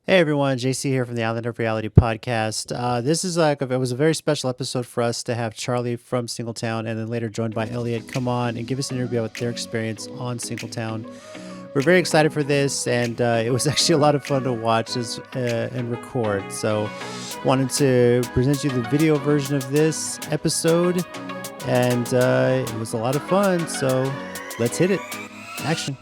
Hey everyone, JC here from the Island of Reality podcast. This is it was a very special episode for us to have Charlie from Singletown and then later joined by Elliott come on and give us an interview about their experience on Singletown. We're very excited for this, and it was actually a lot of fun to watch and record. So, wanted to present you the video version of this episode, and it was a lot of fun. So, let's hit it. Action.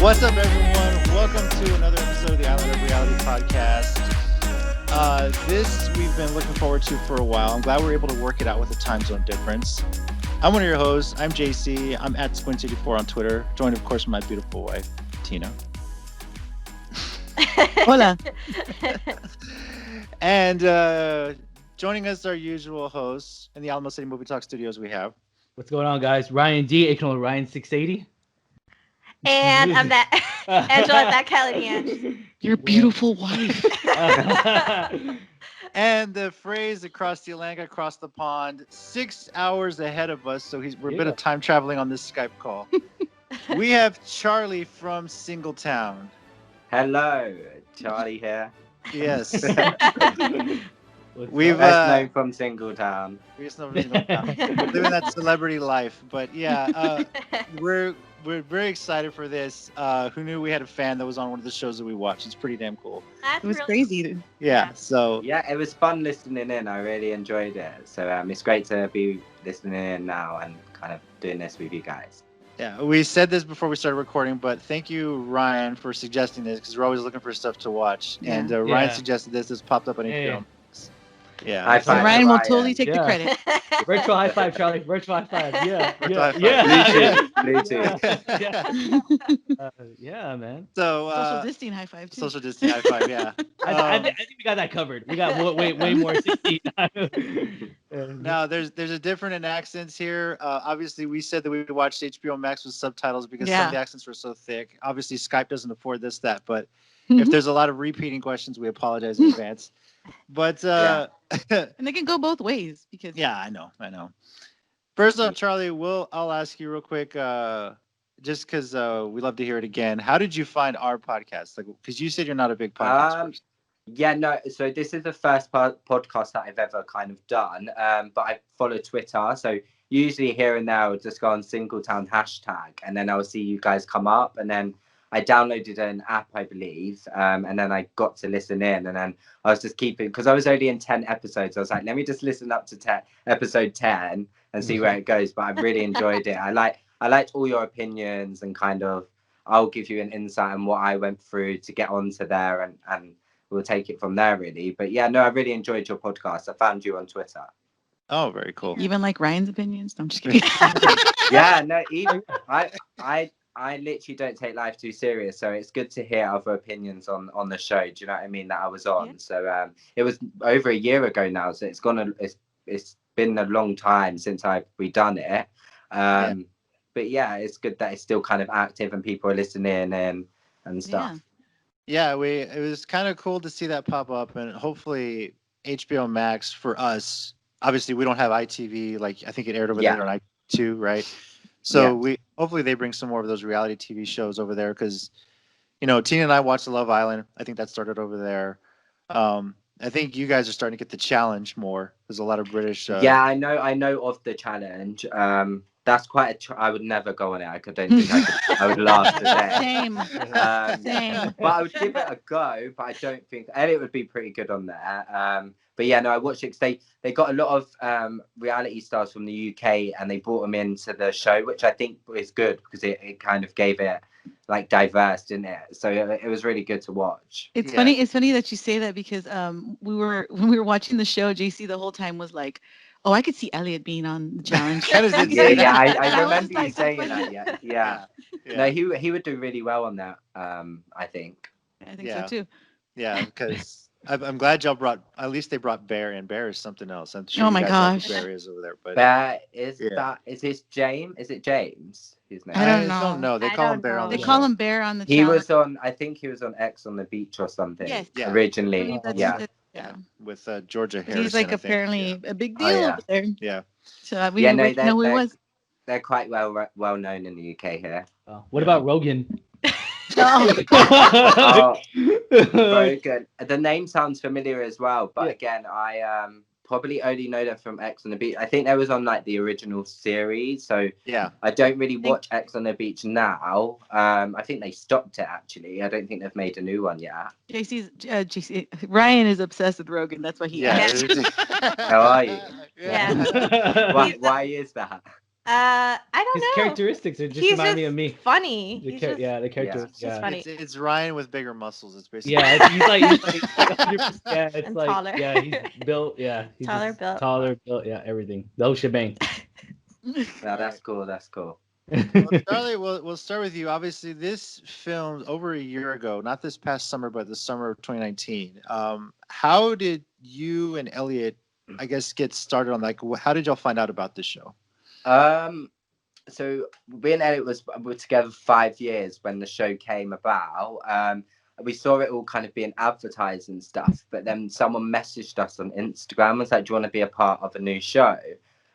What's up, everyone? Welcome to another episode of the Island of Reality podcast. This we've been looking forward to for a while. I'm glad we're able to work it out with the time zone difference. I'm one of your hosts. I'm JC. I'm at Squint84 on Twitter, joined, of course, by my beautiful wife, Tina. Hola. And joining us, our usual hosts in the Alamo City Movie Talk Studios, we have. What's going on, guys? Ryan D, aka Ryan 680. And I'm that Angela, that Caledonian. Your beautiful wife. And the phrase across the Atlantic, across the pond, 6 hours ahead of us. So we're a bit of time traveling on this Skype call. We have Charlie from Singletown. Hello, Charlie here. Yes. We've best known from Singletown. Living that celebrity life. But yeah, we're very excited for this. Who knew we had a fan that was on one of the shows that we watched? It's pretty damn cool. That's It was really crazy. Yeah. So Yeah, it was fun listening in. I really enjoyed it. So it's great to be listening in now and kind of doing this with you guys. yeah, we said this before we started recording, but thank you, Ryan, for suggesting this because we're always looking for stuff to watch. Yeah. And Ryan suggested this. This popped up on HBO. Yeah. High So five to Ryan will Ryan. totally take the Yeah. credit. Virtual high five, Charlie. Virtual high five. Yeah. Virtual high five. Bluetooth. Yeah, man. So Social distancing high five too. social distancing high five. Yeah. I think we got that covered. We got way more 16. Now there's a different in accents here. Obviously, we said that we watched HBO Max with subtitles because some of the accents were so thick. Obviously, Skype doesn't afford that. But if there's a lot of repeating questions, we apologize in advance. But And they can go both ways because yeah, I know. First off, Charlie, I'll ask you real quick, just because we love to hear it again. How did you find our podcast? Like, because you said you're not a big podcast person. Yeah, no. So this is the first podcast that I've ever kind of done. But I follow Twitter. So usually here and there, I'll just go on Singletown hashtag, and then I'll see you guys come up, and then I downloaded an app, I believe, and then I got to listen in, and then I was just keeping, because I was only in 10 episodes. I was like, let me just listen up to episode 10 and see where it goes. But I really enjoyed it. I liked all your opinions, and kind of I'll give you an insight on what I went through to get onto there, and we'll take it from there, really. But yeah, no, I really enjoyed your podcast. I found you on Twitter. Oh, very cool. even like Ryan's opinions. No, I'm just kidding. Yeah, no, I literally don't take life too serious, so it's good to hear other opinions on the show. Do you know what I mean? That I was on. Yeah. So it was over a year ago now, so it's been a long time since I've redone it. But yeah, it's good that it's still kind of active and people are listening and stuff. Yeah, it was kind of cool to see that pop up, and hopefully HBO Max for us. Obviously, we don't have ITV. Like, I think it aired over there on I2, right? So hopefully they bring some more of those reality TV shows over there, because Tina and I watched The Love Island. I think that started over there. I think you guys are starting to get The Challenge more. There's a lot of British. Yeah, I know of The Challenge. That's quite I would never go on it. I don't think I would laugh to death. Same. Same. But I would give it a go. But I don't think Elliot would be pretty good on there. But yeah, no, I watched it. They got a lot of reality stars from the UK, and they brought them into the show, which I think is good because it kind of gave it like diverse, didn't it? So it was really good to watch. It's funny. It's funny that you say that because when we were watching the show, JC the whole time was like, "Oh, I could see Elliot being on The Challenge." I remember was you saying that. Yeah. No, he would do really well on that. I think. I think so too. Yeah, because I'm glad y'all brought. At least they brought Bear, and Bear is something else. I'm sure Oh you my guys know who gosh. Bear is over there, but Bear is Yeah. that? Is this James? Is it James? His name. I don't don't know. know. They I call him don't Bear on know. the They show. call him Bear on the He challenge. was on. I think he was on X on the Beach or something. Yes. Yeah. I Originally, believe that's yeah. what yeah. with Georgia 'Cause Harrison. he's like I think. apparently a big Oh, deal yeah. over there. Yeah. So we Yeah, would no, like to know who he was. they're quite well known in the UK here. What about Rogan? Oh, Oh, very good. The name sounds familiar as well, but Yeah. again, I probably only know them from X on the Beach. I think they was on like the original series, so Yeah. I don't really watch X on the Beach now. I think they stopped it actually. I don't think they've made a new one yet. JC Ryan is obsessed with Rogan. That's why he Yeah. asked. How are you? Yeah. Why is that? I don't His know. characteristics are just He's remind me just of me. funny. The He's char- just, yeah, the character. it's just Yeah, funny. It's Ryan with bigger muscles. It's basically. yeah. He's like 100%. Yeah, it's And like taller. yeah, he's built. Yeah, he's Taller just built. taller built. Yeah, everything. The whole shebang. No, that's cool. That's cool. Well, Charlie, we'll start with you. Obviously, this film over a year ago, not this past summer, but the summer of 2019. How did you and Elliot, I guess, get started on how did y'all find out about this show? So we and Elliot were together 5 years when the show came about. We saw it all kind of being advertised and stuff, but then someone messaged us on Instagram and was like, "Do you want to be a part of a new show?"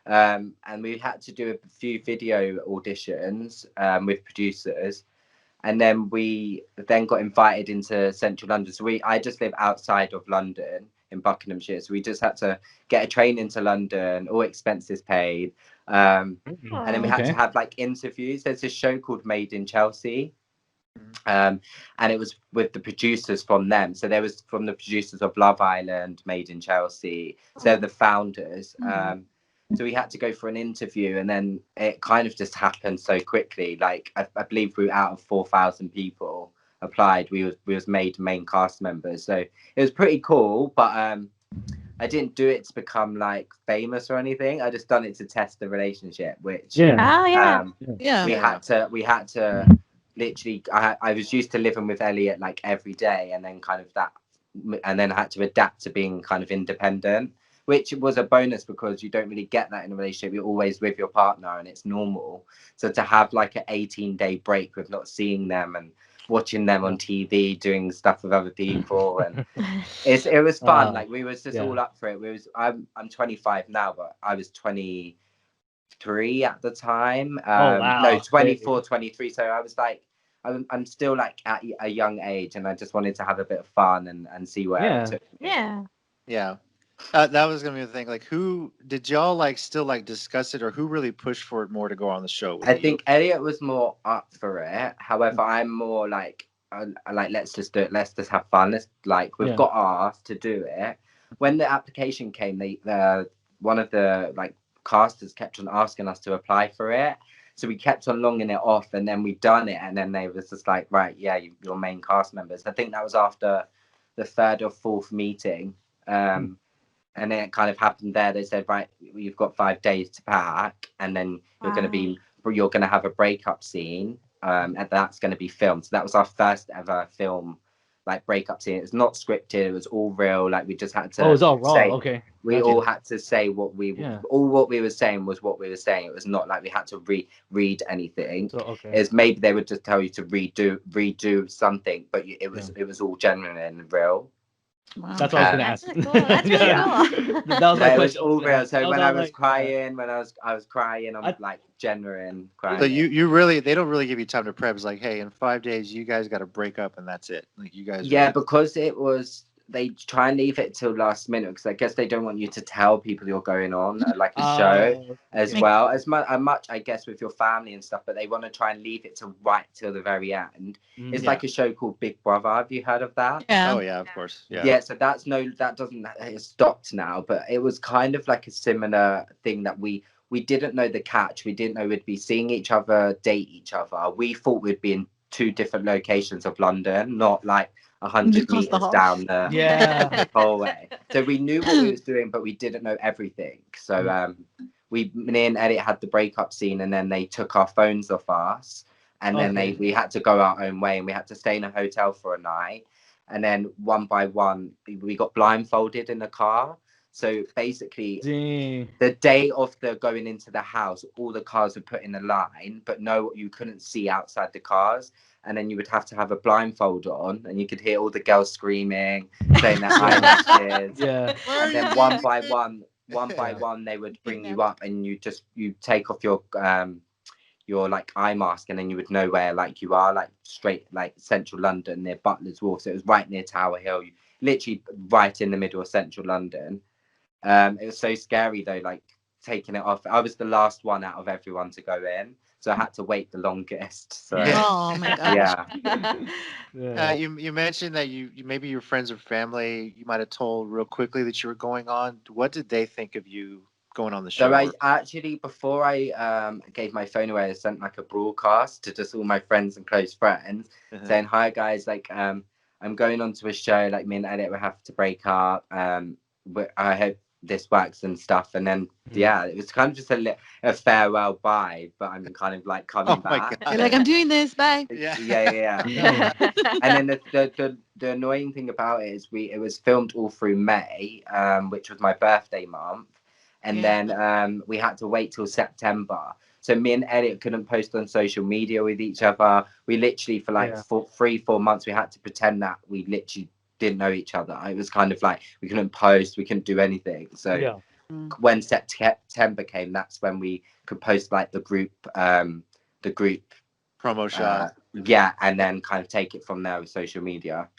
And we had to do a few video auditions with producers, and then we got invited into central London. So I just live outside of London in Buckinghamshire, so we just had to get a train into London, all expenses paid. And then we had to have like interviews. There's this show called Made in Chelsea, and it was with the producers from them. So there was from the producers of Love Island, Made in Chelsea. So they're the founders. So we had to go for an interview, and then it kind of just happened so quickly. Like I believe we were out of 4,000 people applied. We was made main cast members. So it was pretty cool, but I didn't do it to become like famous or anything. I just done it to test the relationship, which Oh yeah. Yeah. we had to literally. I was used to living with Elliot like every day, and then kind of that, and then I had to adapt to being kind of independent, which was a bonus because you don't really get that in a relationship. You're always with your partner, and it's normal. So to have like an 18-day break with not seeing them and watching them on TV doing stuff with other people, and it was fun. Like we was just all up for it. I'm 25 now, but I was 23 at the time. No, 24, 23. So I was like, I'm still like at a young age, and I just wanted to have a bit of fun and see where it took me. Yeah. That was gonna be the thing. Like, who did y'all still discuss it, or who really pushed for it more to go on the show? I think Elliot was more up for it. However, I'm more like let's just do it. Let's just have fun. We've got asked to do it. When the application came, one of the casters kept on asking us to apply for it. So we kept on longing it off, and then we done it, and then they was just like, right, yeah, you're main cast members. I think that was after the third or fourth meeting. And then it kind of happened there. They said, right, you've got 5 days to pack, and then you're going to have a breakup scene, and that's going to be filmed. So that was our first ever film, breakup scene. It's not scripted. It was all real. We just had to. Oh, it was all raw. Say, Okay. We all had to say what what we were saying was what we were saying. It was not like we had to read anything. So, It's maybe they would just tell you to redo something, but it was all genuine and real. Wow. That's what I was gonna ask. Really cool. That's really cool. That was my It was question. all real. So when I was crying, yeah. I was crying, I'm genuine crying. So you really, they don't really give you time to prep. It's like, hey, in 5 days, you guys got to break up, and that's it. Like, you guys. Yeah, because it was. They try and leave it till last minute because I guess they don't want you to tell people you're going on a show as well as much I guess with your family and stuff, but they want to try and leave it right till the very end. It's like a show called Big Brother. Have you heard of that? Yeah. Oh yeah, of course. Yeah. Yeah. So it's stopped now, but it was kind of like a similar thing that we didn't know the catch. We didn't know we'd be seeing each other, date each other. We thought we'd be in 2 different locations of London, not 100 meters down the hallway. So we knew what we was doing, but we didn't know everything. So me and Elliot had the breakup scene, and then they took our phones off us, and then we had to go our own way, and we had to stay in a hotel for a night. and then one by one we got blindfolded in the car. So basically, Dang. the day of the going into the house, all the cars were put in a line, but no, you couldn't see outside the cars. And then you would have to have a blindfold on, and you could hear all the girls screaming, saying their eyelashes. Yeah. And then one by one, they would bring you up, and you take off your like eye mask, and then you would know where like you are, like straight like central London near Butler's Wharf. So it was right near Tower Hill, literally right in the middle of central London. It was so scary though, like taking it off. I was the last one out of everyone to go in, so I had to wait the longest. So Oh my gosh. yeah. You mentioned that you maybe your friends or family you might have told real quickly that you were going on. What did they think of you going on the show? So I actually, before I gave my phone away, I sent like a broadcast to just all my friends and close friends, saying, "Hi guys, like I'm going on to a show. Like me and Elliot will have to break up. But I hope this works and stuff." And then it was kind of just a farewell bye, but I'm kind of like coming back. You're like, I'm doing this, bye. Yeah. And then the annoying thing about it is it was filmed all through May, which was my birthday month, and then we had to wait till September. So me and Elliot couldn't post on social media with each other. We literally for like 3-4 months we had to pretend that we literally didn't know each other. It was kind of like we couldn't post, we couldn't do anything. So when September came, that's when we could post like the group promo shot. And then kind of take it from there with social media.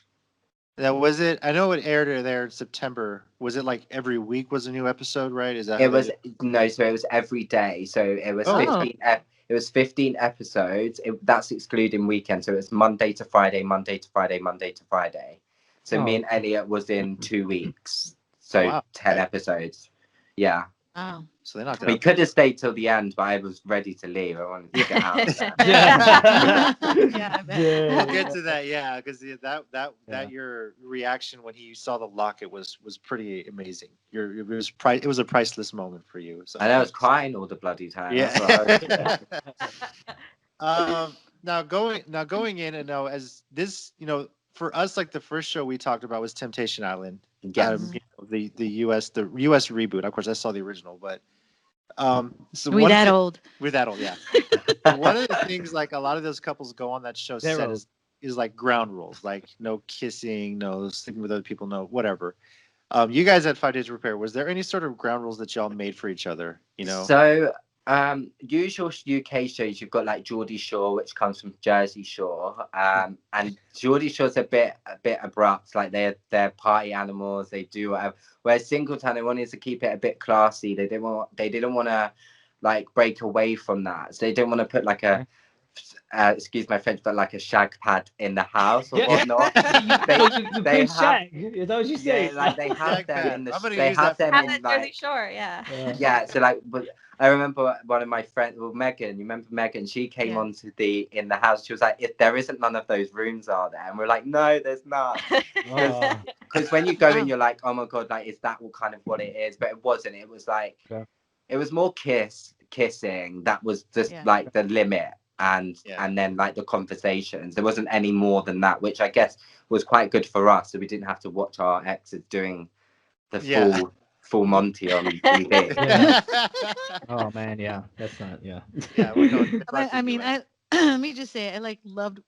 Now, was it? I know it aired there in September. Was it like every week was a new episode, right? Is that? It was so it was every day. So it was 15. It was 15 episodes. That's excluding weekends. So it was Monday to Friday, Monday to Friday, Monday to Friday. So me and Elliot was in 2 weeks. So 10 episodes. Yeah. Wow. So they knocked it We out. could have stayed till the end, but I was ready to leave. I wanted to get out of there. We'll get to that, because that your reaction when he saw the locket was pretty amazing. It was a priceless moment for you. So And I was crying all the bloody time. Yeah. Now going in and now as this, for us, like the first show we talked about was Temptation Island. Yes. The US reboot. Of course, I saw the original, but so We're that old. We're that old, yeah. One of the things like a lot of those couples go on that show set is like ground rules, like no kissing, no sleeping with other people, no whatever. You guys had 5 Days to Prepare. Was there any sort of ground rules that y'all made for each other? So usual UK shows, you've got like Geordie Shore, which comes from Jersey Shore, and Geordie Shore's a bit abrupt, like they're party animals, they do whatever. Whereas Singletown, they wanted to keep it a bit classy. They didn't want to like break away from that, so they didn't want to put like a excuse my French, but like a shag pad in the house or whatnot. They shag. Is that what you say? Yeah, like they have them in the. They have them in like. Jersey Shore, Yeah. So like, but I remember one of my friends, Megan. You remember Megan? She came onto in the house. She was like, "If there isn't none of those rooms, are there?" And we're like, "No, there's not." Because when you go in, you're like, "Oh my god, like is that kind of what it is?" But it wasn't. It was like, it was more kissing. That was just like the limit. And then like the conversations, there wasn't any more than that, which I guess was quite good for us, so we didn't have to watch our exes doing the full Monty on TV. Oh man, that's not I mean, let me just say, I loved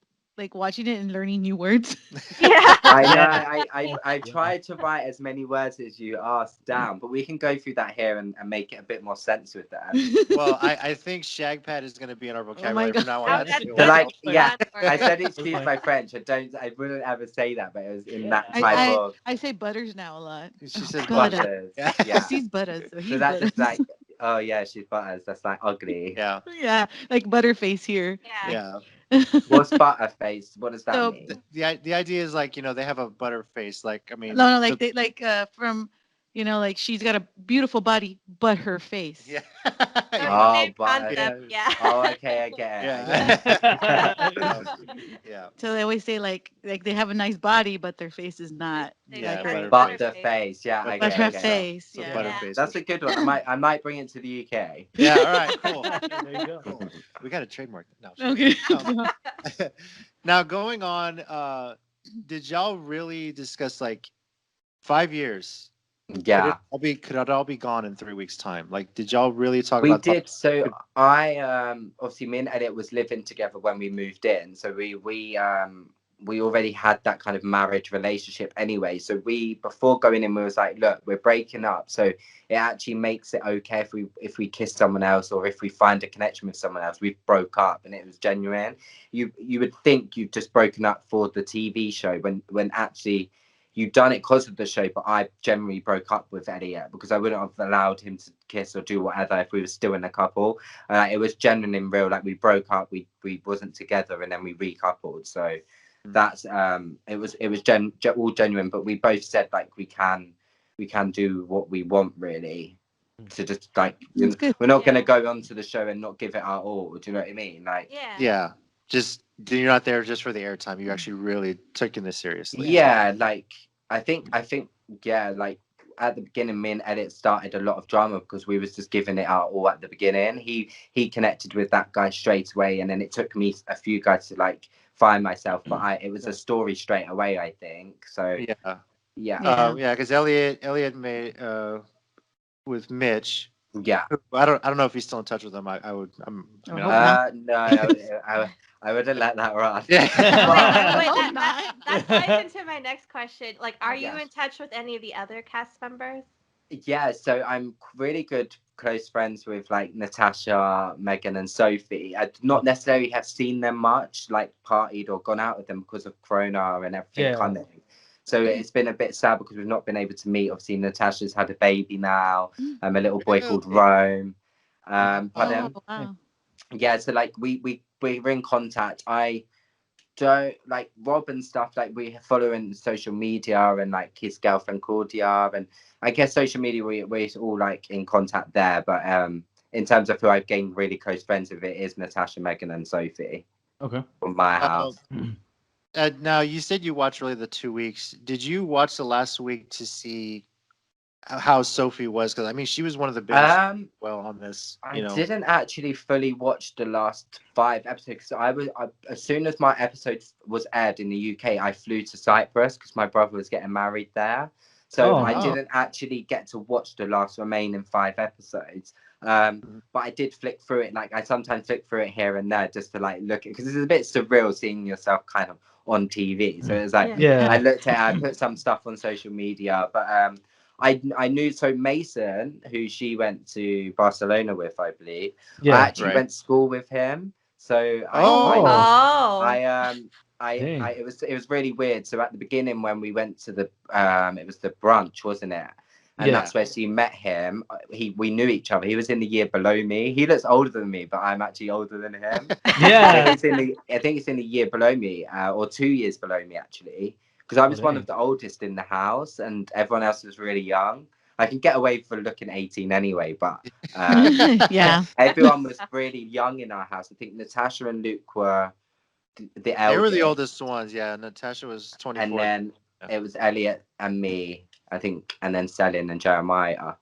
watching it and learning new words. I tried to write as many words as you asked down, but we can go through that here and make it a bit more sense with that. Well, I think shag pad is going to be in our vocabulary from now on. I said excuse my French. I wouldn't ever say that, but it was in that type of. I say butters now a lot. She says butters. Yeah. She's butters. So that's just like, oh yeah, she's butters. That's like ugly. Yeah. Yeah, like butterface here. Yeah. What's butterface? What does that mean? The idea is like, they have a butter face. Like, I mean. No, like from, like she's got a beautiful body, but her face. Yeah. Concept, Oh, okay, I get it. Yeah. So they always say like they have a nice body, but their face is not. But the face, I get her it. face. So butterface. That's a good one. I might bring it to the UK. Yeah. All right. Cool. There you go. Cool. We got to trademark that. Okay. Now going on, did y'all really discuss like 5 years? Yeah. Could it all be gone in 3 weeks' time? Like, did y'all really talk We about? did. So I obviously me and Elliot was living together when we moved in. So we already had that kind of marriage relationship anyway. So we before going in, we was like, look, we're breaking up. So it actually makes it okay if we kiss someone else or if we find a connection with someone else. We've broke up and it was genuine. You would think you've just broken up for the TV show when actually you've done it because of the show, but I generally broke up with Elliot because I wouldn't have allowed him to kiss or do whatever if we were still in a couple. It was genuine in real, like we broke up, we wasn't together, and then we recoupled. So that's it was all genuine, but we both said like we can do what we want really. To just like we're not going to go onto the show and not give it our all. Do you know what I mean? Like Yeah. Just you're not there just for the airtime. You actually really taking this seriously. Yeah, like I think yeah, like at the beginning, me and Elliot started a lot of drama because we was just giving it out all at the beginning. He connected with that guy straight away, and then it took me a few guys to like find myself, but it was a story straight away, I think. So yeah, because Elliot made with Mitch. Yeah. I don't know if he's still in touch with him. I would. No, I wouldn't let that run. Wait, that ties into my next question. Like, are you in touch with any of the other cast members? Yeah, so I'm really good close friends with like Natasha, Megan, and Sophie. I not necessarily have seen them much, like partied or gone out with them because of Corona and everything coming. So it's been a bit sad because we've not been able to meet. Obviously, Natasha's had a baby now, a little boy called Rome. Yeah, so like we're in contact. I don't like Rob and stuff. Like we follow in social media and like his girlfriend Claudia, and I guess social media we're all like in contact there. But in terms of who I've gained really close friends with, it is Natasha, Megan, and Sophie. Okay. From my house. Now you said you watched really the 2 weeks. Did you watch the last week to see how Sophie was? Because I mean, she was one of the biggest. On this, I didn't actually fully watch the last 5 episodes. So I as soon as my episode was aired in the UK, I flew to Cyprus because my brother was getting married there. So I didn't actually get to watch the last remaining 5 episodes. But I did flick through it. Like I sometimes flick through it here and there just to like look at, because it's a bit surreal seeing yourself kind of on TV. So it's like I looked at it, I put some stuff on social media, but I knew, so Mason, who she went to Barcelona with, I believe. I actually went to school with him. So it was really weird. So at the beginning when we went to the it was the brunch, wasn't it? And that's where she met him. We knew each other. He was in the year below me. He looks older than me, but I'm actually older than him. I think it's in the year below me, or 2 years below me actually. Because I was one of the oldest in the house, and everyone else was really young. I can get away for looking 18 anyway, but everyone was really young in our house. I think Natasha and Luke were the eldest. They were the oldest ones, yeah. Natasha was 24. And then it was Elliot and me, I think, and then Selin and Jeremiah.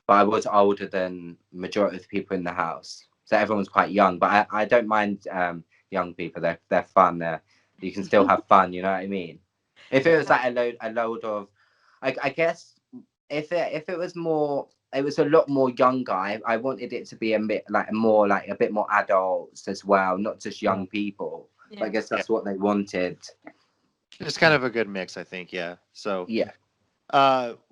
But I was older than majority of the people in the house. So everyone's quite young, but I don't mind young people. They're fun. You can still have fun, you know what I mean? If it was like a load of, I guess if it was more, it was a lot more young guy. I wanted it to be a bit like a bit more adults as well, not just young people. I guess that's what they wanted. It's kind of a good mix, I think. Yeah. So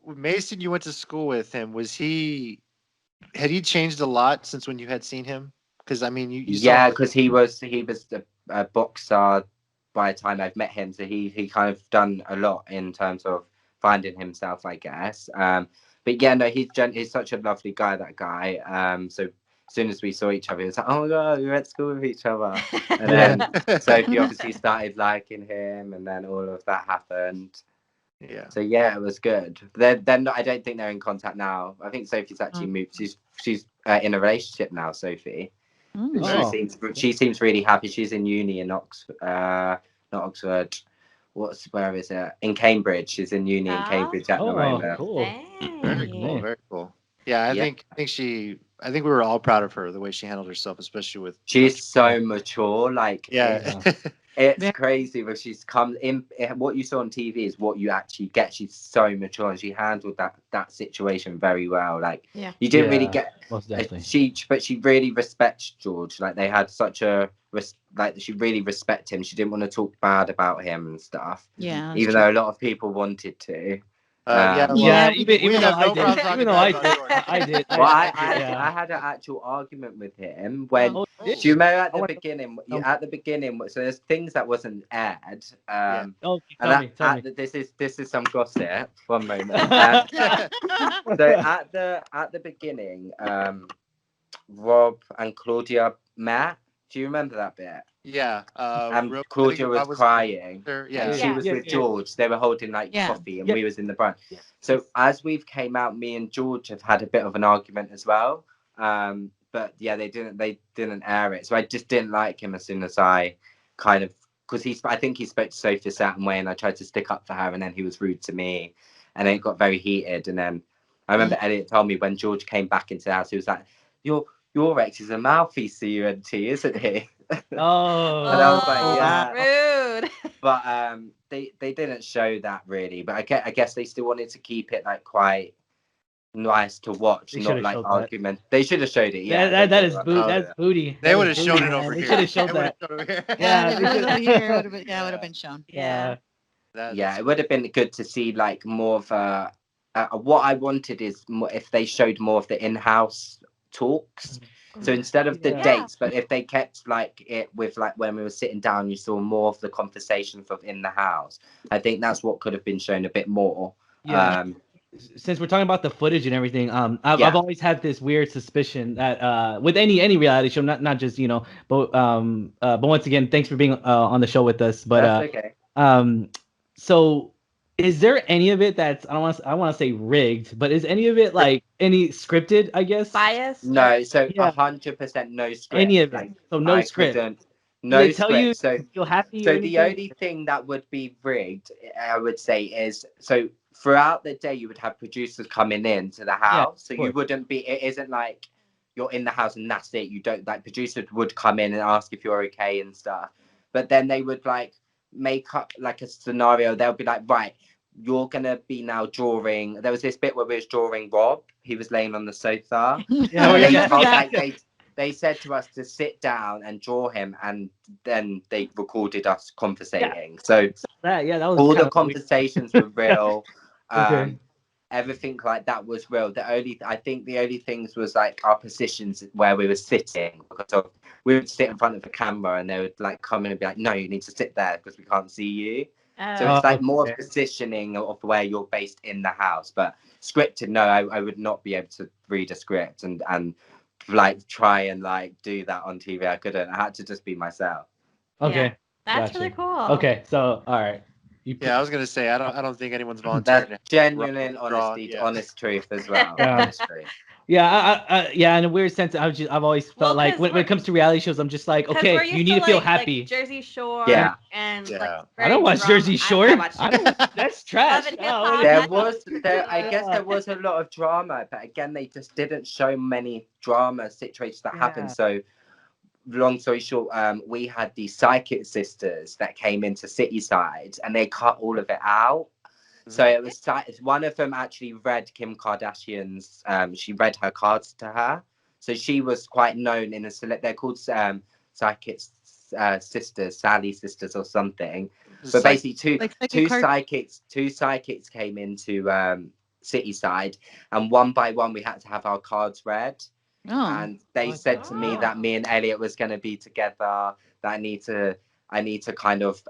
Mason, you went to school with him. Had he changed a lot since when you had seen him? Because I mean, you because he was a boxer by the time I've met him, so he kind of done a lot in terms of finding himself, I guess. But yeah, no, he's such a lovely guy, that guy. So as soon as we saw each other, it was like, oh my god, we went to school with each other. And then Sophie obviously started liking him, and then all of that happened. Yeah. So yeah, it was good. They're not, I don't think they're in contact now. I think Sophie's actually moved. She's in a relationship now, Sophie. She seems really happy. She's in uni in Oxford, not Oxford. Where is it? In Cambridge. She's in uni in Cambridge at the moment. Cool. Very cool. Very cool. Yeah, I think we were all proud of her, the way she handled herself, especially with. She's so mature. Like It's crazy, but she's come in. What you saw on TV is what you actually get. She's so mature, and she handled that situation very well. Like, you didn't really get most definitely. She really respects George. Like, they had such a like, she really respected him. She didn't want to talk bad about him and stuff. Yeah. Even though a lot of people wanted to. Even though I did. Well, I had an actual argument with him when. Do you remember at the beginning? At the beginning, so there's things that wasn't aired. This is some gossip. One moment. So at the beginning, Rob and Claudia met. Do you remember that bit? Yeah. And Claudia was crying. Yeah. She was with George. They were holding like coffee, and we was in the front. So as we've came out, me and George have had a bit of an argument as well. But yeah, they didn't air it. So I just didn't like him as soon as I kind of, because I think he spoke to Sophie a certain way, and I tried to stick up for her, and then he was rude to me, and then it got very heated. And then I remember Elliot told me when George came back into the house, he was like, Your ex is a mouthpiece to you and T, isn't he? Oh. And I was like, yeah. Rude. But they didn't show that really. But I guess they still wanted to keep it like quite nice to watch, not like argument. They should have showed it. Yeah, that's booty. They would have shown it over here. They should have showed that. Yeah, it would have been shown. Yeah. It would have been good to see like more of what I wanted is more, if they showed more of the in-house talks. So instead of the dates, but if they kept like it with like when we were sitting down, you saw more of the conversations of in the house. I think that's what could have been shown a bit more. Since we're talking about the footage and everything, I've always had this weird suspicion that with any reality show, not just but once again, thanks for being on the show with us. But that's okay. So is there any of it that's I want to say rigged, but is any of it like any scripted? I guess biased. No, so 100% no script. Any of it? So no script. No script. You, so feel happy. So the only thing that would be rigged, I would say, is so throughout the day you would have producers coming in to the house. So you wouldn't be. It isn't like you're in the house and that's it. You don't like producers would come in and ask if you're okay and stuff. But then they would like make up like a scenario. They'll be like, right, you're gonna be now drawing. There was this bit where we was drawing Rob. He was laying on the sofa. They said to us to sit down and draw him, and then they recorded us conversating. So that was all the conversations were real. Okay. Everything like that was real. I think the only things was like our positions where we were sitting, because we would sit in front of the camera and they would like come in and be like, no, you need to sit there because we can't see you. So it's like more positioning of where you're based in the house. But scripted, no, I would not be able to read a script and like try and like do that on TV. I couldn't. I had to just be myself. Okay. That's really cool. Okay, so all right. I was gonna say I don't think anyone's volunteering. That's genuine honesty, honest truth as well. In a weird sense, I've always felt like when it comes to reality shows, I'm just like, okay, you need to feel happy. Like Jersey Shore. And like I don't watch Jersey Shore. That's trash. I guess there was a lot of drama, but again, they just didn't show many drama situations that happened. So, long story short, we had these psychic sisters that came into Cityside, and they cut all of it out. So it was one of them actually read Kim Kardashian's. She read her cards to her, so she was quite known in they're called psychic sisters, Sally sisters or something. But basically, two psychics came into Cityside, and one by one we had to have our cards read. And they said to me that me and Elliot was going to be together. That I need to kind of.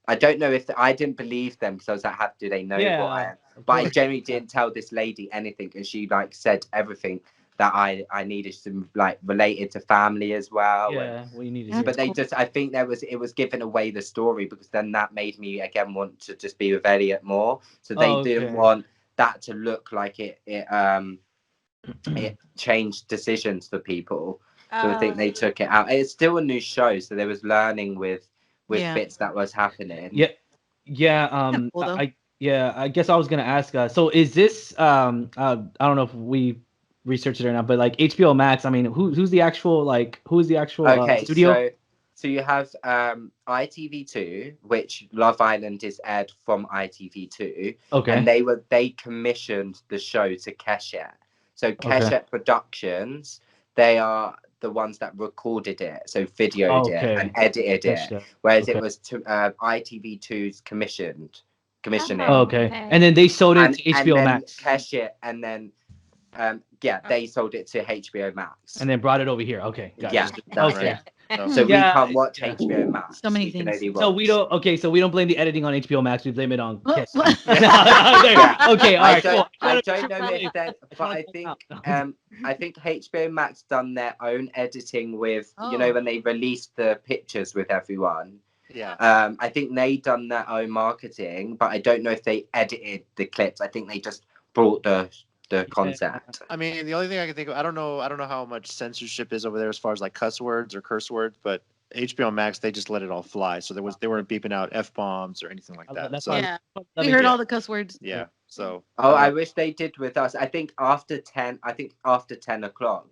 I don't know if I didn't believe them because I was like, how do they know what I am? But I generally didn't tell this lady anything, and she like said everything that I needed to like related to family as well. Yeah, what you needed. But they just, I think it was giving away the story, because then that made me again want to just be with Elliot more. So they didn't want that to look like it changed decisions for people. So I think they took it out. It's still a new show, so there was learning with bits that was happening. I guess I was gonna ask. So is this? I don't know if we researched it or not, but like HBO Max. I mean, who's the actual studio? So you have ITV2, which Love Island is aired from ITV2. Okay. And they commissioned the show to Keshet. So Keshet Productions, they are the ones that recorded it, so videoed it and edited it. Whereas it was ITV2's commissioning. Oh, okay. And then they sold it to HBO Max. Keshet, and then they sold it to HBO Max. And then brought it over here. Okay. Got it. Okay. So we can't watch HBO Max. So many things. So we don't. Okay, so we don't blame the editing on HBO Max. We blame it on. What? Okay, all right. Cool. I don't know if that, but I think HBO Max done their own editing with when they released the pictures with everyone. Yeah. I think they done their own marketing, but I don't know if they edited the clips. I think they just brought the concept. I mean, the only thing I can think of, I don't know how much censorship is over there as far as like cuss words or curse words, but HBO Max, they just let it all fly. So they weren't beeping out F-bombs or anything like that. So, we heard all the cuss words. Yeah. So. I wish they did with us. I think after 10 o'clock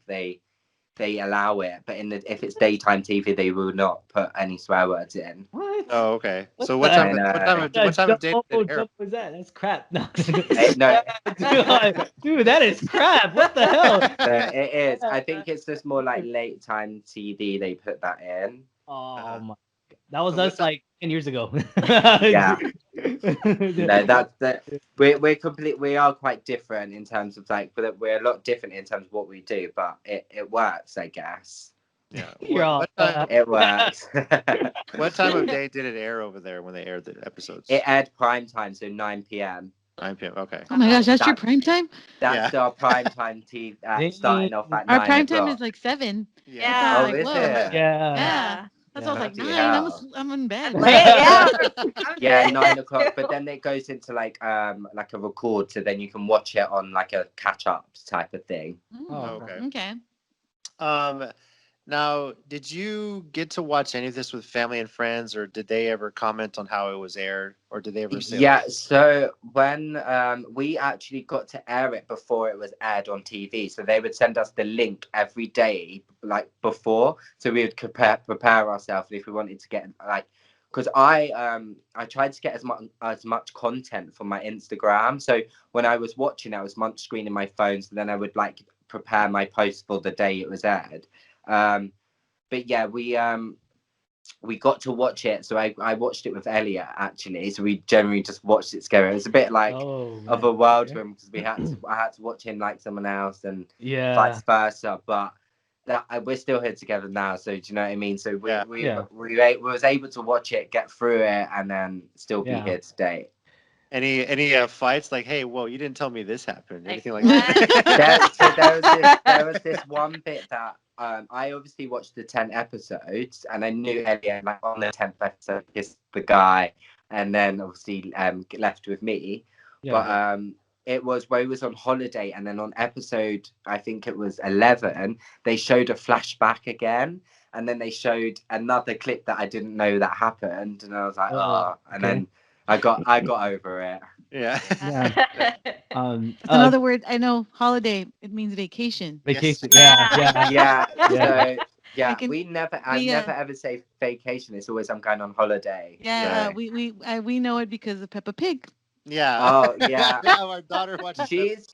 they allow it, but if it's daytime TV, they will not put any swear words in. What? Oh, okay. So what time of day did it air? Was that? That's crap. No. No. Dude, that is crap. What the hell? It is. I think it's just more like late time TV. They put that in. Oh my! That was us like 10 years ago. Yeah. No, that we are quite different in terms of like, but we're a lot different in terms of what we do, but it works, I guess. Yeah. It works. What time of day did it air over there when they aired the episodes? It aired prime time, so 9 p.m. 9 p.m. Okay. Oh my gosh, that's your prime time? That's our prime time TV starting off at 9 Our prime time o'clock. is like 7. Yeah. Oh, is it? Yeah. That's all like 9. I'm in bed. Yeah, 9 o'clock. But then it goes into like a record, so then you can watch it on like a catch up type of thing. Oh, okay. Okay. Now, did you get to watch any of this with family and friends, or did they ever comment on how it was aired, or did they ever say? Yeah, so when we actually got to air it before it was aired on TV, so they would send us the link every day, like before, so we would prepare ourselves if we wanted to get like, because I tried to get as much content from my Instagram. So when I was watching, I was munch screening my phone, so then I would like prepare my post for the day it was aired. But yeah, we got to watch it, so I watched it with Elliott actually, so we generally just watched it together. It was a bit like of a whirlwind because I had to watch him like someone else and vice versa, but we're still here together now, so do you know what I mean? So we was able to watch it, get through it, and then still be here today. Any fights like, hey, whoa, you didn't tell me this happened, anything like that? there was this one bit that I obviously watched the 10 episodes, and I knew Elliott like on the 10th episode kissed the guy, and then obviously left with me. But it was where he was on holiday, and then on episode, I think it was 11, they showed a flashback again, and then they showed another clip that I didn't know that happened, and I was like, and then I got over it. Yeah. Another word I know, holiday. It means vacation. Vacation. Yeah. I never ever say vacation. It's always I'm going on holiday. Yeah. So. We know it because of Peppa Pig. Yeah. Oh yeah. Our daughter watches.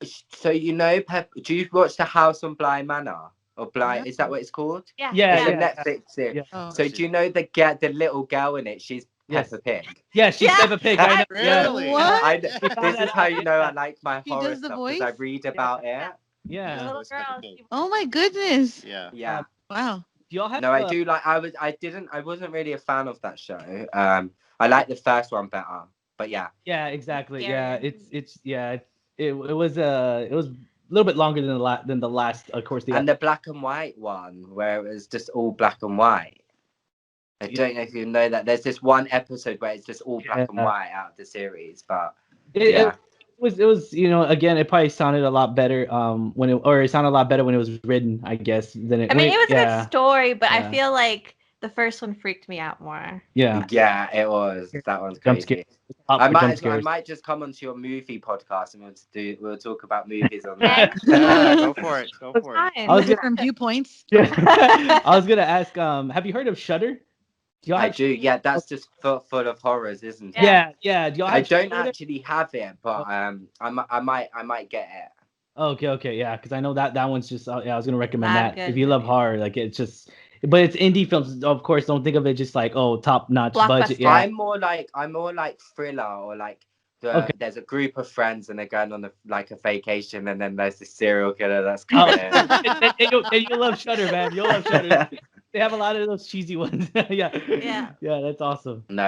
So you know, do you watch The House on Bly Manor? Or Bly? Is that what it's called? Yeah. It's a Netflix series. Yeah. Oh. So do you know the little girl in it? She's Peppa Pig. Yeah, she's Peppa Pig. I know. Really? What? This is how you know I like my She horror does the stuff, voice? because I read about it. Yeah. Little girl. Oh my goodness. Yeah. Yeah. Wow. Do y'all have? No, I do like. I wasn't really a fan of that show. I like the first one better. But yeah. Yeah, exactly. Yeah. Yeah, it was a little bit longer than the last, of course. And the black and white one, where it was just all black and white. I don't know if you know that. There's this one episode where it's just all black and white out of the series, but it was again, it probably sounded a lot better it sounded a lot better when it was written, I guess, than it. I mean, it was a good story, but I feel like the first one freaked me out more. Yeah. Yeah, it was. That one's Jump crazy. scare. I Jump scares. might just come onto your movie podcast and we'll talk about movies on Okay. there. Go for it. Go for it. I was Different viewpoints. I was gonna ask, have you heard of Shudder? Do y'all I have do. Yeah, that's just full of horrors, isn't it? Yeah. Do y'all I have don't Shudder? actually have it, but I might get it. Okay, yeah, because I know that one's just yeah, I was gonna recommend Not that good if you love movie. horror, like it's just, but it's indie films, of course. Don't think of it just like top notch budget. Blockbuster. Yeah, I'm more like thriller or like Okay. there's a group of friends and they're going on a vacation and then there's this serial killer that's Oh, coming in. and you love Shudder, man. You'll love Shudder. They have a lot of those cheesy ones. Yeah, that's awesome. No,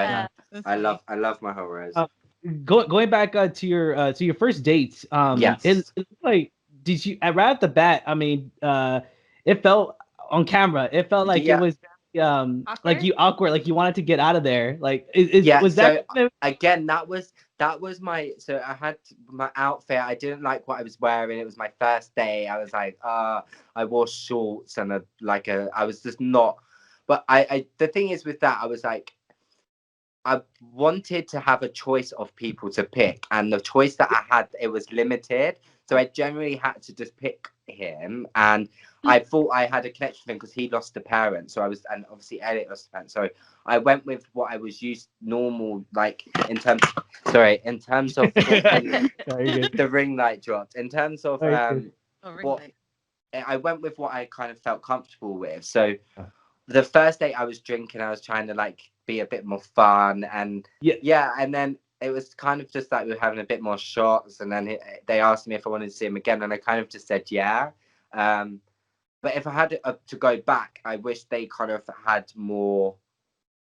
That's I funny. love my horrors. Going back to your first dates, Yes. it looked like, did you right at the bat? I mean, it felt on camera. It felt like Yeah. it was like Awkward? you awkward, like you wanted to get out of there. Like, was so that? again, that was my, so I had my outfit. I didn't like what I was wearing. It was my first day. I was like, I wore shorts and I was just not. But I the thing is with that, I was like, I wanted to have a choice of people to pick, and the choice that I had, it was limited. So I generally had to just pick him, and I thought I had a connection with him because he lost a parent. So and obviously Elliot lost a parent. So I went with what I was used normal, like in terms of the ring light dropped. In terms of what I went with what I kind of felt comfortable with. So the first day I was drinking, I was trying to like be a bit more fun and and then it was kind of just like we were having a bit more shots, and then they asked me if I wanted to see him again, and I kind of just said yeah. But if I had to go back, I wish they kind of had more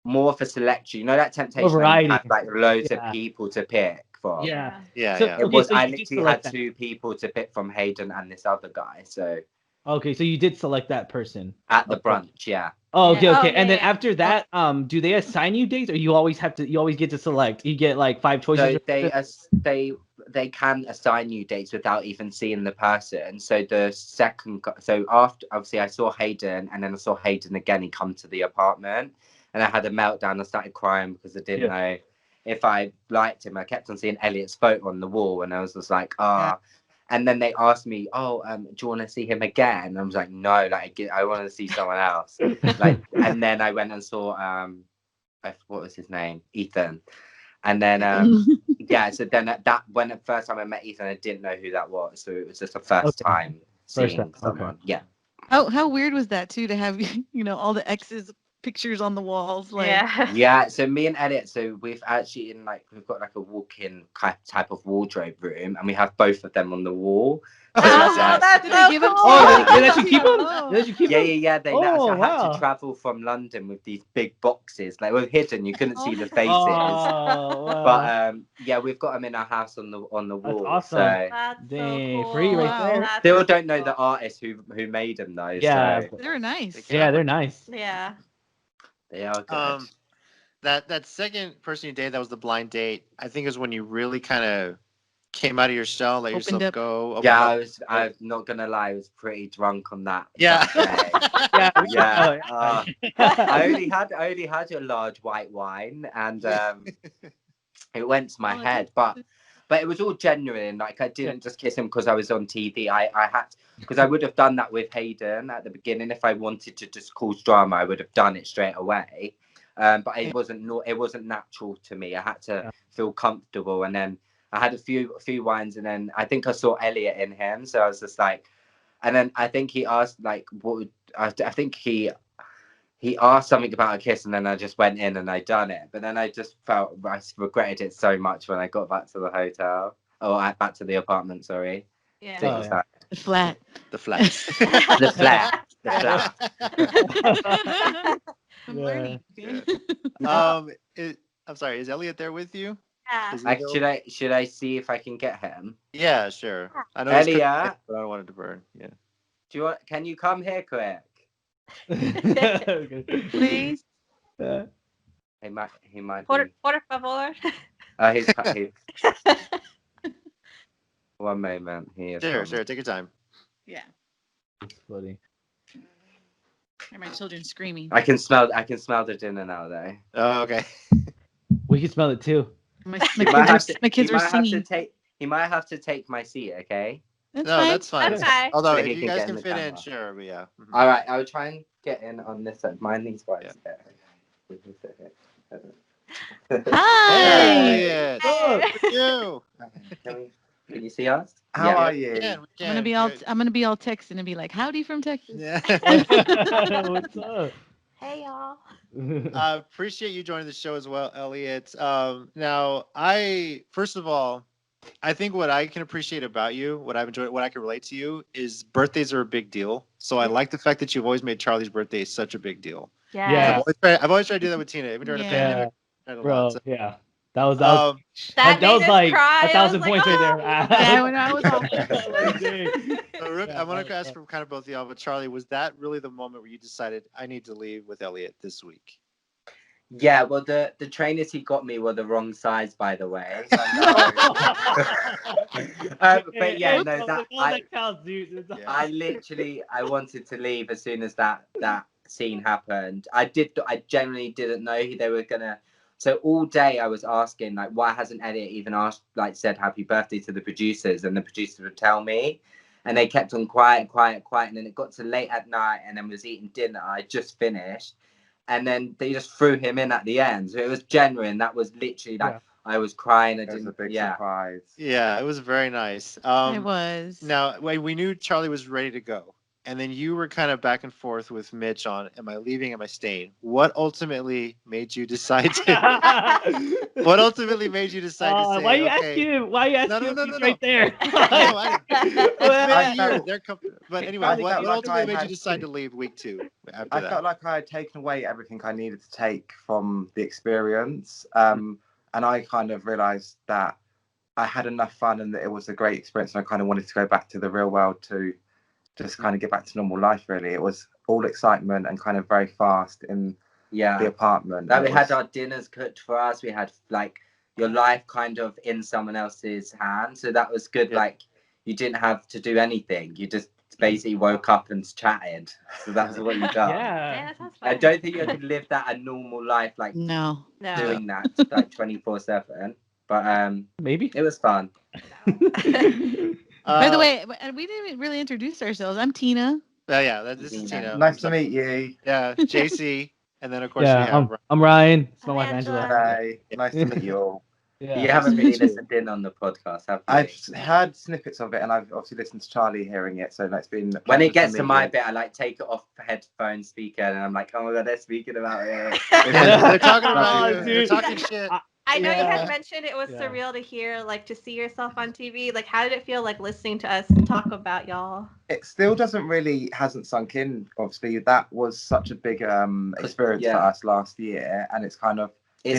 of a selection. You know that Temptation variety. had like loads of people to pick from. Yeah. Yeah. It was. So I you did literally select had that. 2 people to pick from, Hayden and this other guy. So Okay, so you did select that person at the brunch, yeah. Oh, okay. Oh, And then yeah. after that, do they assign you dates, or you always get to select? You get like 5 choices. So they can assign you dates without even seeing the person. So so after, obviously I saw Hayden, and then I saw Hayden again. He come to the apartment, and I had a meltdown. I started crying because I didn't know if I liked him. I kept on seeing Elliot's photo on the wall, and I was just like, And then they asked me, do you want to see him again? And I was like, no, like I want to see someone else. And then I went and saw what was his name? Ethan. And then so then that when the first time I met Ethan, I didn't know who that was. So it was just the first time seeing someone. Okay. Yeah. How weird was that too, to have all the exes pictures on the walls? Yeah, so me and Elliot, so we've actually we've got like a walk-in type of wardrobe room, and we have both of them on the wall. So that's did so they give cool. him? They let you keep them? Yeah. They let us. I had wow. to travel from London with these big boxes. Like we're hidden, you couldn't see the faces. Wow. But we've got them in our house on the wall. That's awesome. So That's Dang, so cool. free right there. That's still so don't know cool. the artist who made them though. Yeah, so They're nice. yeah, they're nice. Yeah. they are good. That second person you dated, that was the blind date. I think is when you really kind of came out of your shell, let yourself go. I'm not gonna lie, I was pretty drunk on that. Yeah. That day. I only had a large white wine, and it went to my head, but it was all genuine. Like I didn't just kiss him because I was on TV. I had, because I would have done that with Hayden at the beginning. If I wanted to just cause drama, I would have done it straight away. But it wasn't natural to me. I had to feel comfortable, and then I had a few wines, and then I think I saw Elliot in him, so I was just like, and then I think he asked I think he asked something about a kiss, and then I just went in and I done it. But then I just felt I regretted it so much when I got back to the hotel, back to the apartment. Sorry. Yeah. The flat. The flat. The flat. I'm learning. I'm sorry. Is Elliot there with you? Yeah. Should I see if I can get him? Yeah, sure. I know Elliot, but I don't want it to burn. Yeah. Can you come here quick? Please. He might. Por favor. He's one moment. Sure. Take your time. Yeah. That's funny. Hear my children screaming. I can smell the dinner now, though. Oh, okay. We can smell it too. My He might have to, kids he were might have to singing. take. He might have to take my seat. Okay. That's No, fine. that's fine. That's fine. Although So if he you can guys get in can the fit in, camera. sure, but yeah. Mhm. All right. I'll try and get in on this side. Mind these guys. Yeah. Hi. Elliot, Oh. look at you. Can you see us? How are We you? can, we I'm gonna can. be all Good. I'm gonna be all Texan and be like, "Howdy from Texas." Yeah. What's up? Hey y'all. I appreciate you joining the show as well, Elliot. Now, first of all, I think what I can appreciate about you, what I've enjoyed, what I can relate to you, is birthdays are a big deal. So I like the fact that you've always made Charlie's birthday such a big deal. Yeah. I've always tried to do that with Tina, even during the pandemic. Bro, So, yeah. That was That made was us like cry. I 1,000 was points like, right there. Yeah, when I was all So, Rook, I want to ask from kind of both of y'all, but Charlie, was that really the moment where you decided I need to leave with Elliot this week? Yeah, well, the trainers he got me were the wrong size, by the way. But yeah, no, that counts, dude. I literally I wanted to leave as soon as that scene happened. I genuinely didn't know they were gonna. So all day I was asking, like, why hasn't Elliot even asked, like, said happy birthday to the producers, and the producers would tell me, and they kept on quiet, and then it got to late at night, and then we was eating dinner. I just finished. And then they just threw him in at the end. So it was genuine. That was literally like I was crying. It was a big surprise. Yeah, it was very nice. it was. Now, we knew Charlie was ready to go, and then you were kind of back and forth with Mitch on, am I leaving, am I staying? What ultimately made you decide to? What ultimately made you decide to say? Why are you asking him? Why are you asking him? He's right there. But anyway, what ultimately made you decide to leave week 2? I felt like I had taken away everything I needed to take from the experience, and I kind of realised that I had enough fun and that it was a great experience, and I kind of wanted to go back to the real world to just kind of get back to normal life. Really, it was all excitement and kind of very fast in the apartment. Like we had our dinners cooked for us. We had like your life kind of in someone else's hands, so that was good. Like you didn't have to do anything. You just basically woke up and chatted. So that's what you got. Yeah, that sounds fun. I don't think you could live that a normal life, like No. doing that like 24/7. But maybe it was fun. By the way, we didn't really introduce ourselves. I'm Tina. This is Tina. Nice to meet you. Yeah, JC, and then of course we have. I'm Ryan. It's my Hi, wife Angela. Hey, nice to meet you all. Yeah. You haven't really listened in on the podcast, have you? I've heard snippets of it, and I've obviously listened to Charlie hearing it, so that's been. When it gets to my bit, I like take it off headphone speaker, and I'm like, oh my god, they're speaking about it. They're talking about you. They're talking shit. I know you had mentioned it was surreal to hear, like, to see yourself on TV. Like, how did it feel, like, listening to us talk about y'all? It still hasn't sunk in. Obviously, that was such a big experience for us last year, and it's kind of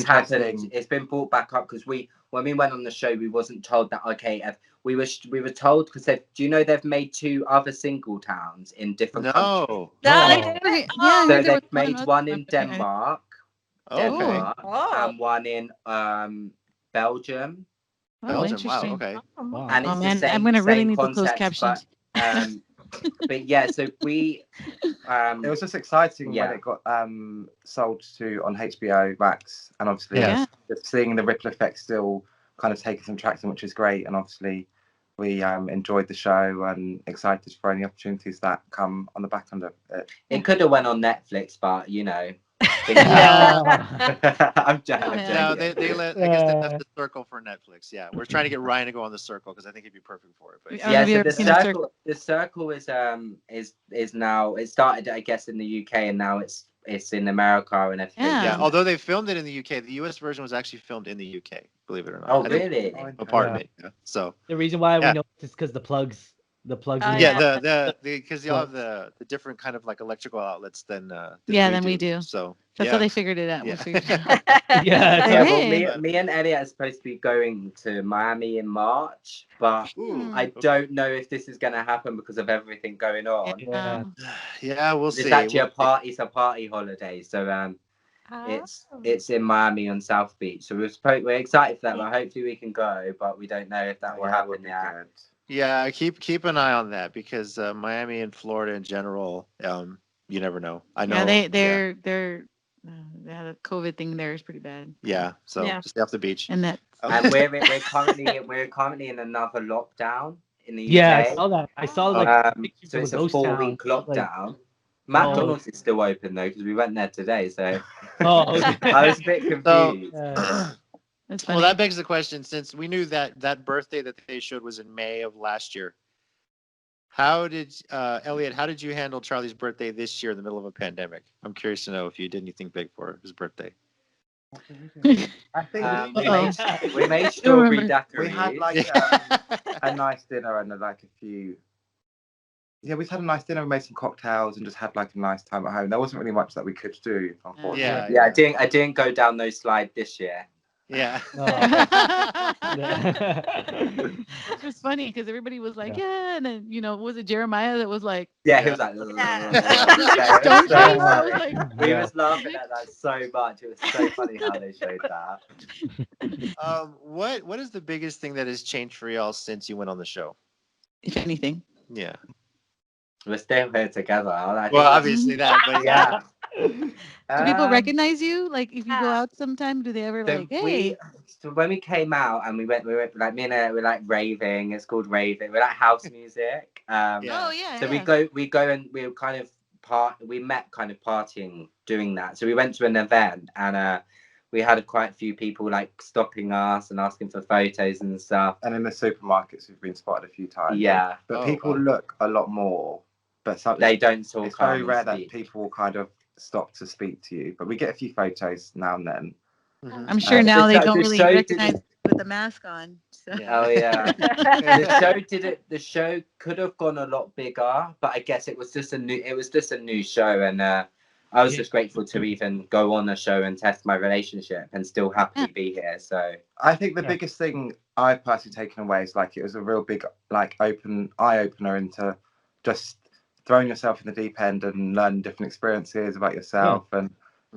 happened. It's been brought back up because when we went on the show, we wasn't told that. Okay, we were told because do you know they've made 2 other Singletowns in different countries? Yeah, so they've made one in Denmark. Okay. And one in Belgium. Oh, interesting. Wow, okay. And it's the same, I'm gonna really need concept, the closed captions. But yeah, so we it was just exciting when it got sold on HBO Max, and obviously just seeing the ripple effect still kind of taking some traction, which is great. And obviously we enjoyed the show and excited for any opportunities that come on the back end of it. It could have went on Netflix, but you know. I'm joking. No, I guess they left the Circle for Netflix. Yeah, we're trying to get Ryan to go on the Circle because I think he'd be perfect for it. But yeah, so the Circle is now, it started I guess in the UK, and now it's in America and everything. Yeah, although they filmed it in the UK, the US version was actually filmed in the UK. Believe it or not. Oh, really? A part of it. Yeah. So the reason why we know is because the plugs. Because y'all have the different kind of like electrical outlets than we do. So that's how they figured it out. Yeah. We figured it out. Well, me and Elliot are supposed to be going to Miami in March, but I don't know if this is going to happen because of everything going on. Yeah, we'll see. It's actually a party holiday, so it's in Miami on South Beach. So we're excited for that. But hopefully we can go, but we don't know if that will happen yet. Yeah, keep an eye on that because Miami and Florida in general, you never know. I know. Yeah, they're the COVID thing there is pretty bad. Yeah. So just stay off the beach. And that. And we're currently in another lockdown in the UK. Yeah, I saw that. I saw like pictures so of it's a a ghost 4-week town. Like, lockdown. McDonald's is still open though because we went there today. So okay. I was a bit confused. That's Well, funny. that begs the question, since we knew that birthday that they showed was in May of last year. How did Elliott? How did you handle Charlie's birthday this year in the middle of a pandemic? I'm curious to know if you did anything big for his birthday. I think We made strawberry daiquiris. we had like a nice dinner and like a few. Yeah, we had a nice dinner. We made some cocktails and just had like a nice time at home. There wasn't really much that we could do, unfortunately. Yeah, I didn't go down those slides this year. Yeah. It's just funny because everybody was like, yeah, and then was it Jeremiah that was like, Yeah, he was like, don't so you? I was like, we was laughing at that so much. It was so funny how they showed that. What is the biggest thing that has changed for y'all since you went on the show? if anything. Yeah. We're still here together. Well, obviously that, but yeah. Do people recognize you? Like if you go out sometime, do they ever So like, hey? So when we came out and we went like me and her, we're like raving. It's called raving. We're like house music. Oh yeah. So we go and we kind of we met kind of partying doing that. So we went to an event and we had quite a few people like stopping us and asking for photos and stuff. And in the supermarkets, we've been spotted a few times. Yeah. But people look a lot more. But they don't talk. It's very rare that people will kind of stop to speak to you. But we get a few photos now and then. I'm sure now they don't really recognize with the mask on. So. Oh yeah. The show could have gone a lot bigger, but I guess it was just a new show, and I was just grateful to even go on the show and test my relationship and still happily be here. So I think the biggest thing I've personally taken away is like it was a real big like eye opener into just throwing yourself in the deep end and learning different experiences about yourself, and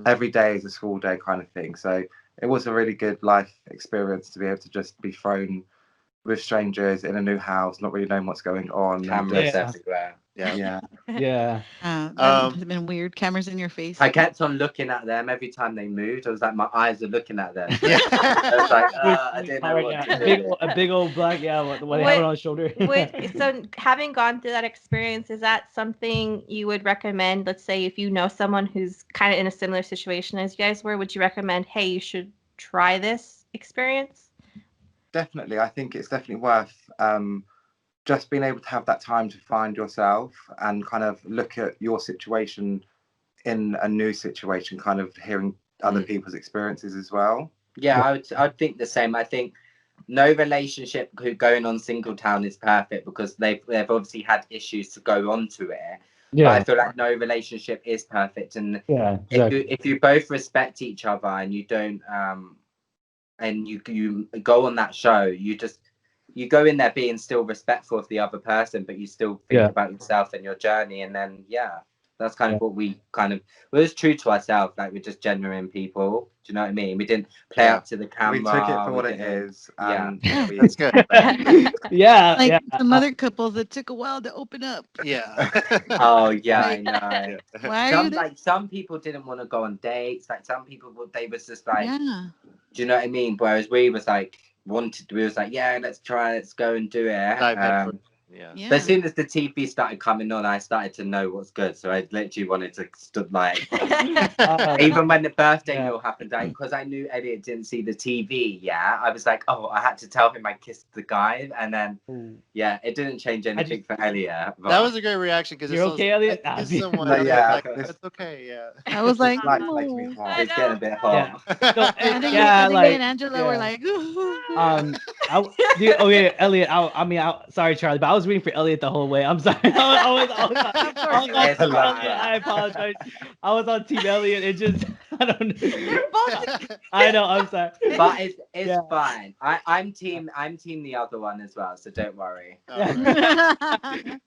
every day is a school day kind of thing. So it was a really good life experience to be able to just be thrown with strangers in a new house, not really knowing what's going on. Cameras everywhere. Yeah. Yeah. That has been weird. Cameras in your face. I kept on looking at them every time they moved. I was like, my eyes are looking at them. I was like, I didn't know what to do. A big old black, what they have on his shoulder. So having gone through that experience, is that something you would recommend? Let's say if you know someone who's kind of in a similar situation as you guys were, would you recommend, hey, you should try this experience? Definitely. I think it's definitely worth just being able to have that time to find yourself and kind of look at your situation in a new situation, kind of hearing other people's experiences as well. Yeah, I would think the same. I think no relationship going on Singletown is perfect because they've obviously had issues to go on to it. Yeah. But I feel like no relationship is perfect, and if you both respect each other and you don't and you go on that show, you go in there being still respectful of the other person, but you still think about yourself and your journey, and then that's kind of what we was true to ourselves. Like we're just genuine people. Do you know what I mean? We didn't play up to the camera. We took it for what it is. That's good. Like some other couples that took a while to open up. Yeah. Oh yeah, I know. Why are you like some people didn't want to go on dates. Like some people they was just like, do you know what I mean? Whereas we was like let's try, let's go and do it. But as soon as the TV started coming on, I started to know what's good. So I literally wanted to even when the birthday meal happened, because I knew Elliott didn't see the TV. I was like, I had to tell him I kissed the guy, and then it didn't change anything for Elliott. That was a great reaction because you're okay, Elliott. It's okay. Yeah. I was like, makes me hot. It's getting a bit hot. I think me and Angela were like, Elliott. Sorry, Charlie, but I was rooting for Elliott the whole way. I'm sorry. I apologize. I was on Team Elliott. It just, I don't know. I know. I'm sorry. But it's fine. I'm team the other one as well. So don't worry.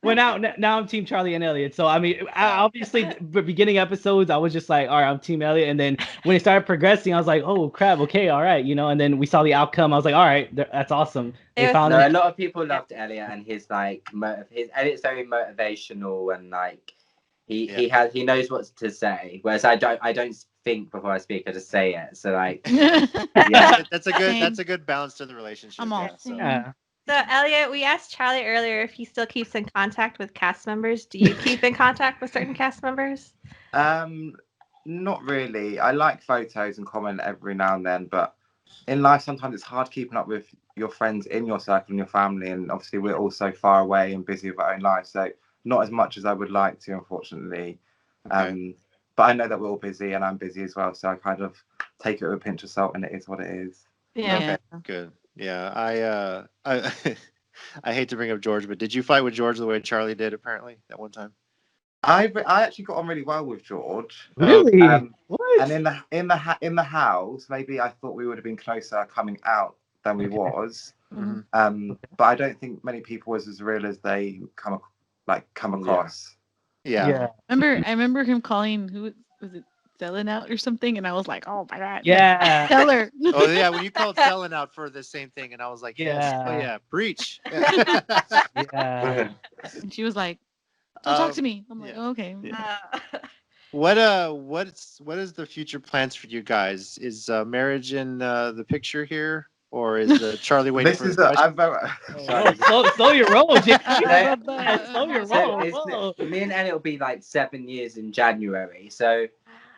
Well, now I'm Team Charlie and Elliott. So I mean, obviously, the beginning episodes, I was just like, all right, I'm Team Elliott. And then when it started progressing, I was like, oh crap, okay, all right, And then we saw the outcome. I was like, all right, that's awesome. A lot of people loved Elliott and his Elliott's very motivational, and like He knows what to say, whereas I don't think before I speak. I just say it. So like, Yeah, that's Same. a good balance to the relationship. I'm all Yeah, so. Yeah. So Elliot, we asked Charlie earlier if he still keeps in contact with cast members. Do you keep in contact with certain cast members? Not really. I like photos and comment every now and then, but in life sometimes it's hard keeping up with your friends in your circle and your family, and obviously we're all so far away and busy with our own lives, so not as much as I would like to, unfortunately. Okay. But I know that we're all busy and I'm busy as well, so I kind of take it with a pinch of salt, and it is what it is. Yeah. Okay, good. Yeah, I I hate to bring up George, but did you fight with George the way Charlie did apparently that one time? I actually got on really well with George. Really? What? And in the house, maybe I thought we would have been closer coming out than we was. Mm-hmm. But I don't think many people was as real as they come across. Yeah. I remember him calling, who was it, selling out or something, and I was like, oh my god, Yeah. tell her. Oh yeah, when you called selling out for the same thing, and I was like, yes. Yeah. Oh yeah, breach. Yeah. And she was like, don't talk to me. I'm like, yeah. okay. What is the future plans for you guys? Is marriage in the picture here, or is Charlie waiting This for is Slow your roll, Jay. Yeah. Slow your So roll. Whoa. me and Elliot will be like 7 years in January. So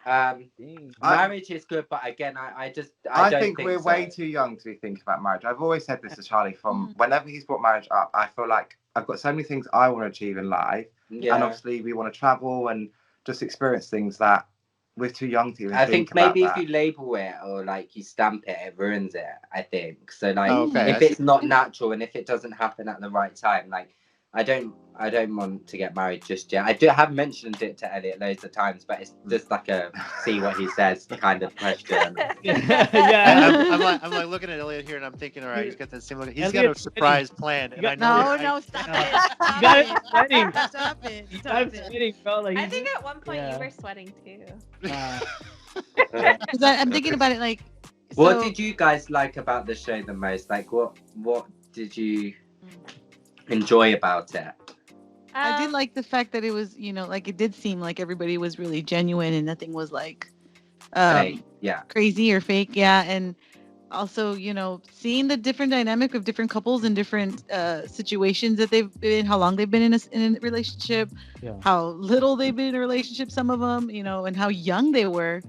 marriage is good, but again, I don't think we're so. way too young to be thinking about marriage. I've always said this to Charlie from whenever he's brought marriage up. I feel like I've got so many things I want to achieve in life, and obviously we want to travel and just experience things that we're too young to even I think think maybe about if you label it or like you stamp it, it ruins it. I think so. Like Okay, if it's not natural and if it doesn't happen at the right time, like I don't want to get married just yet. I have mentioned it to Elliot loads of times, but it's just like a see what he says kind of question. Yeah. I'm like looking at Elliot here, and I'm thinking, all right, he's got that same look. He's got a Elliot's surprise plan, and I got- know. No, stop Yeah. it. Stop You got it. it sweating. Stop it. I'm Stop it. sweating, bro. Like, I think at one point Yeah. you were sweating too. 'Cause I'm thinking about it like. What so- did you guys like about the show the most? Like what did you enjoy about it? I did like the fact that it was, like it did seem like everybody was really genuine and nothing was like crazy or fake. Yeah. And also, seeing the different dynamic of different couples and different situations that they've been in, how long they've been in a relationship, how little they've been in a relationship, some of them, and how young they were.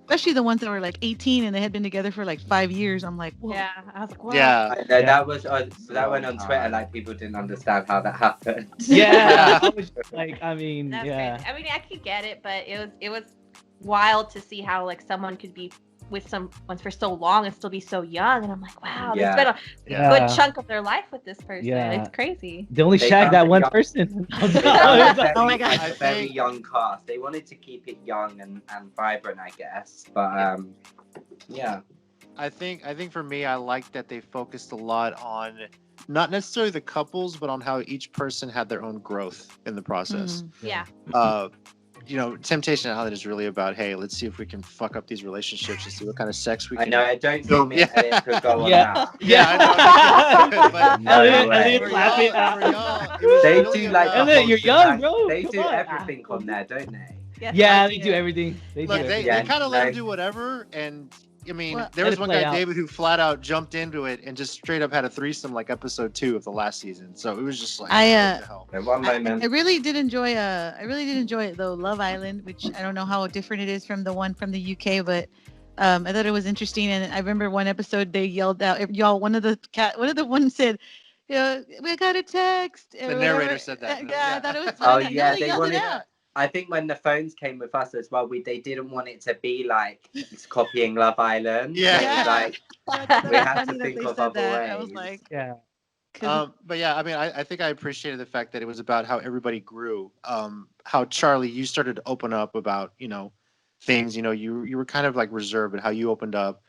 Especially the ones that were like 18 and they had been together for like 5 years. I'm like, whoa. Yeah, I was like, wow. Yeah. I know that was that went on Twitter. Like people didn't understand how that happened. Yeah. I was just like, I mean, That's yeah. crazy. I mean, I could get it, but it was wild to see how like someone could be with someone for so long and still be so young. And I'm like, wow, they spent a good chunk of their life with this person. Yeah. It's crazy. They only shagged that one person. Oh my God. A very young cast. They wanted to keep it young and vibrant, I guess. But yeah. I think for me, I like that they focused a lot on not necessarily the couples, but on how each person had their own growth in the process. Yeah. Temptation Island is really about, hey, let's see if we can fuck up these relationships and see what kind of sex we can. I know. I don't think me and Elliot could go on that. I know. Elliot laughing. They do like. Elliot, you're young, bro. They Come do on. everything on there, don't they? Yes, Yeah, I they do everything. They Look, do they everything. kind of let him do whatever, and I mean, there was one guy, David, who flat out jumped into it and just straight up had a threesome like episode 2 of the last season. So it was just like, what the hell? One moment. I really did enjoy it though. Love Island, which I don't know how different it is from the one from the UK, but I thought it was interesting. And I remember one episode they yelled out, y'all. One of the ones said, "Yeah, we got a text." The narrator said that. Yeah, I thought it was funny. Oh yeah, they wanted. it out. I think when the phones came with us as well, they didn't want it to be like it's copying Love Island. Yeah. So it was like we had to think of other ways. I was like, yeah. But yeah, I mean, I think I appreciated the fact that it was about how everybody grew. How Charlie, you started to open up about, things, you were kind of like reserved, but how you opened up.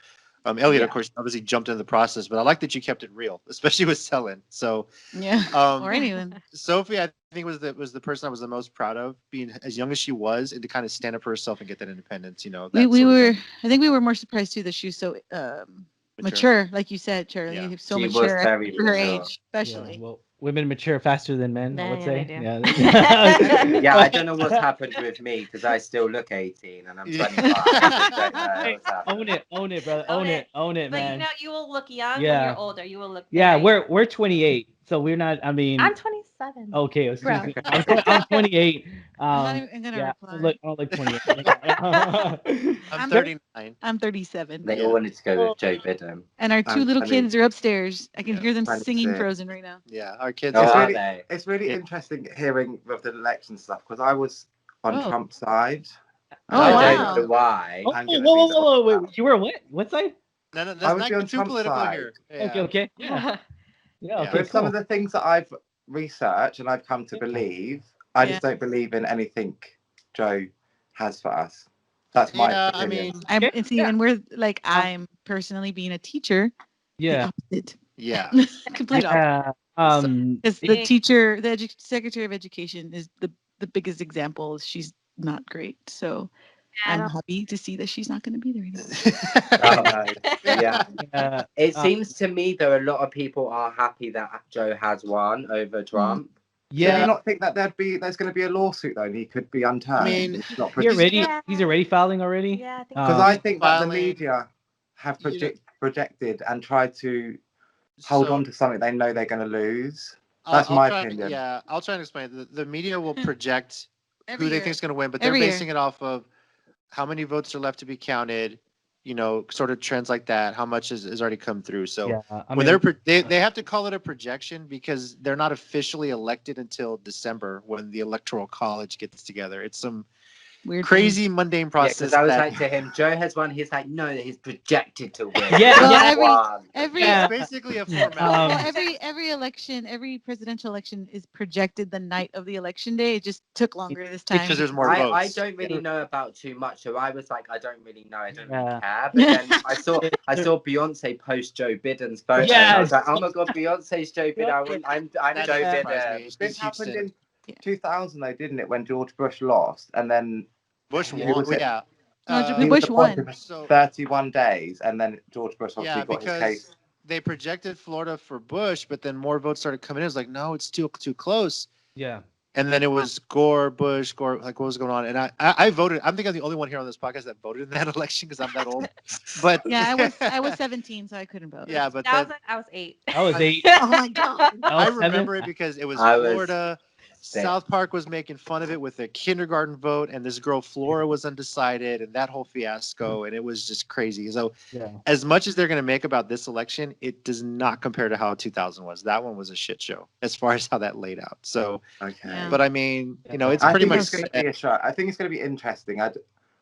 Elliot, of course, obviously jumped into the process, but I like that you kept it real, especially with Selin. So or anyone. Sophie, I think was the person I was the most proud of, being as young as she was, and to kind of stand up for herself and get that independence. I think we were more surprised too that she was so mature, like you said, Charlie. Yeah. So she mature was very for her mature. age, especially. Yeah, well, women mature faster than men, I would Yeah, say. they do. Yeah. Yeah, I don't know what's happened with me because I still look 18 and I'm 25. I don't know what's happened. Own it, brother. Own Own it, But man. you will look young when Yeah. you're older. You will look. Yeah, very young. we're 28, so we're not. I mean, I'm 27. okay, excuse Bro. me. I'm 28. I'm not even gonna Yeah, reply. I look 28. I'm 39. I'm 37. They all wanted to go with Joe Biden. And our two little kids are upstairs. I can hear them 26. singing Frozen right now. Yeah, our kids. Oh, It's are really, they? it's really interesting hearing of the election stuff because I was on Oh. Trump's side. Oh, I wow. don't know why. Oh, I'm whoa, gonna be the whoa, one wait, you were what? What side? No, I let's would not be on get too Trump's political side. here. Okay. Yeah. Yeah. Okay, With some cool. of the things that I've researched and I've come to believe, I just don't believe in anything Joe has for us. That's my opinion. And we're like, I'm personally being a teacher. Yeah. The opposite. Yeah. Complete opposite. Yeah. Because the teacher, the Secretary of Education is the biggest example. She's not great. So I'm happy to see that she's not going to be there anymore. Yeah. It seems to me, though, a lot of people are happy that Joe has won over Trump. Yeah. Do you not think that there's going to be a lawsuit though, and he could be unturned? I mean, It's not he's already filing already. Yeah, because I think that the media have projected and tried to hold on to something they know they're going to lose. That's my opinion. Yeah, I'll try and explain. The media will project who they think is going to win, but they're Every basing it off of how many votes are left to be counted. Sort of trends like that. How much has already come through? So when they have to call it a projection because they're not officially elected until December when the Electoral College gets together. It's some weird, crazy, mundane process. I was like to him, Joe has won. He's like, no, he's projected to win. It's basically a formality. Every election, every presidential election is projected the night of the election day. It just took longer this time because there's more votes. I don't really know about too much, so I was like, I don't really know. I don't really care. But then I saw Beyonce post Joe Biden's photo. Yeah. And I was like, oh my god, Beyonce's Joe Biden. I'm Joe Biden. This happened in 2000 though, didn't it? When George Bush lost, and then Bush won. Yeah. Bush won. 31 days, and then George Bush obviously got his case. They projected Florida for Bush, but then more votes started coming in. It was like, no, it's too close. Yeah. And then it was Gore, Bush, Gore. Like, what was going on? And I voted. I think I'm the only one here on this podcast that voted in that election because I'm that old. But yeah, I was 17, so I couldn't vote. Yeah, but I was 8. I was 8. Oh my god! I remember it because it was Florida. South Park was making fun of it with a kindergarten vote, and this girl Flora was undecided, and that whole fiasco, and it was just crazy. So, as much as they're going to make about this election, it does not compare to how 2000 was. That one was a shit show as far as how that laid out. So, but I mean, it's pretty much. I think it's going to be interesting.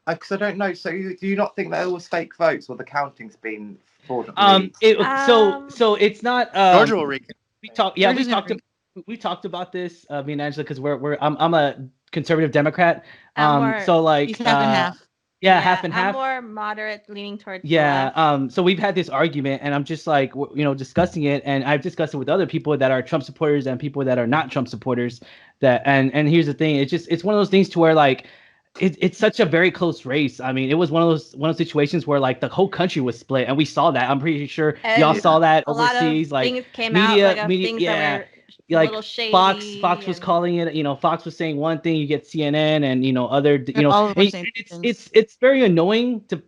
Because I don't know. So, do you not think that it was fake votes, or the counting's been fraudulent? So it's not. Georgia will recount. We talked about this, me and Angela, because I'm a conservative Democrat. Half and half. Yeah, half and half. I'm more moderate, leaning towards. So we've had this argument, and I'm just like, discussing it, and I've discussed it with other people that are Trump supporters and people that are not Trump supporters. And here's the thing, it's one of those things to where like. It's such a very close race. I mean, it was one of those situations where like the whole country was split, and we saw that. I'm pretty sure y'all saw that overseas. Like things came media, out, media, yeah. Like Fox was calling it. Fox was saying one thing. You get CNN and other. It's very annoying to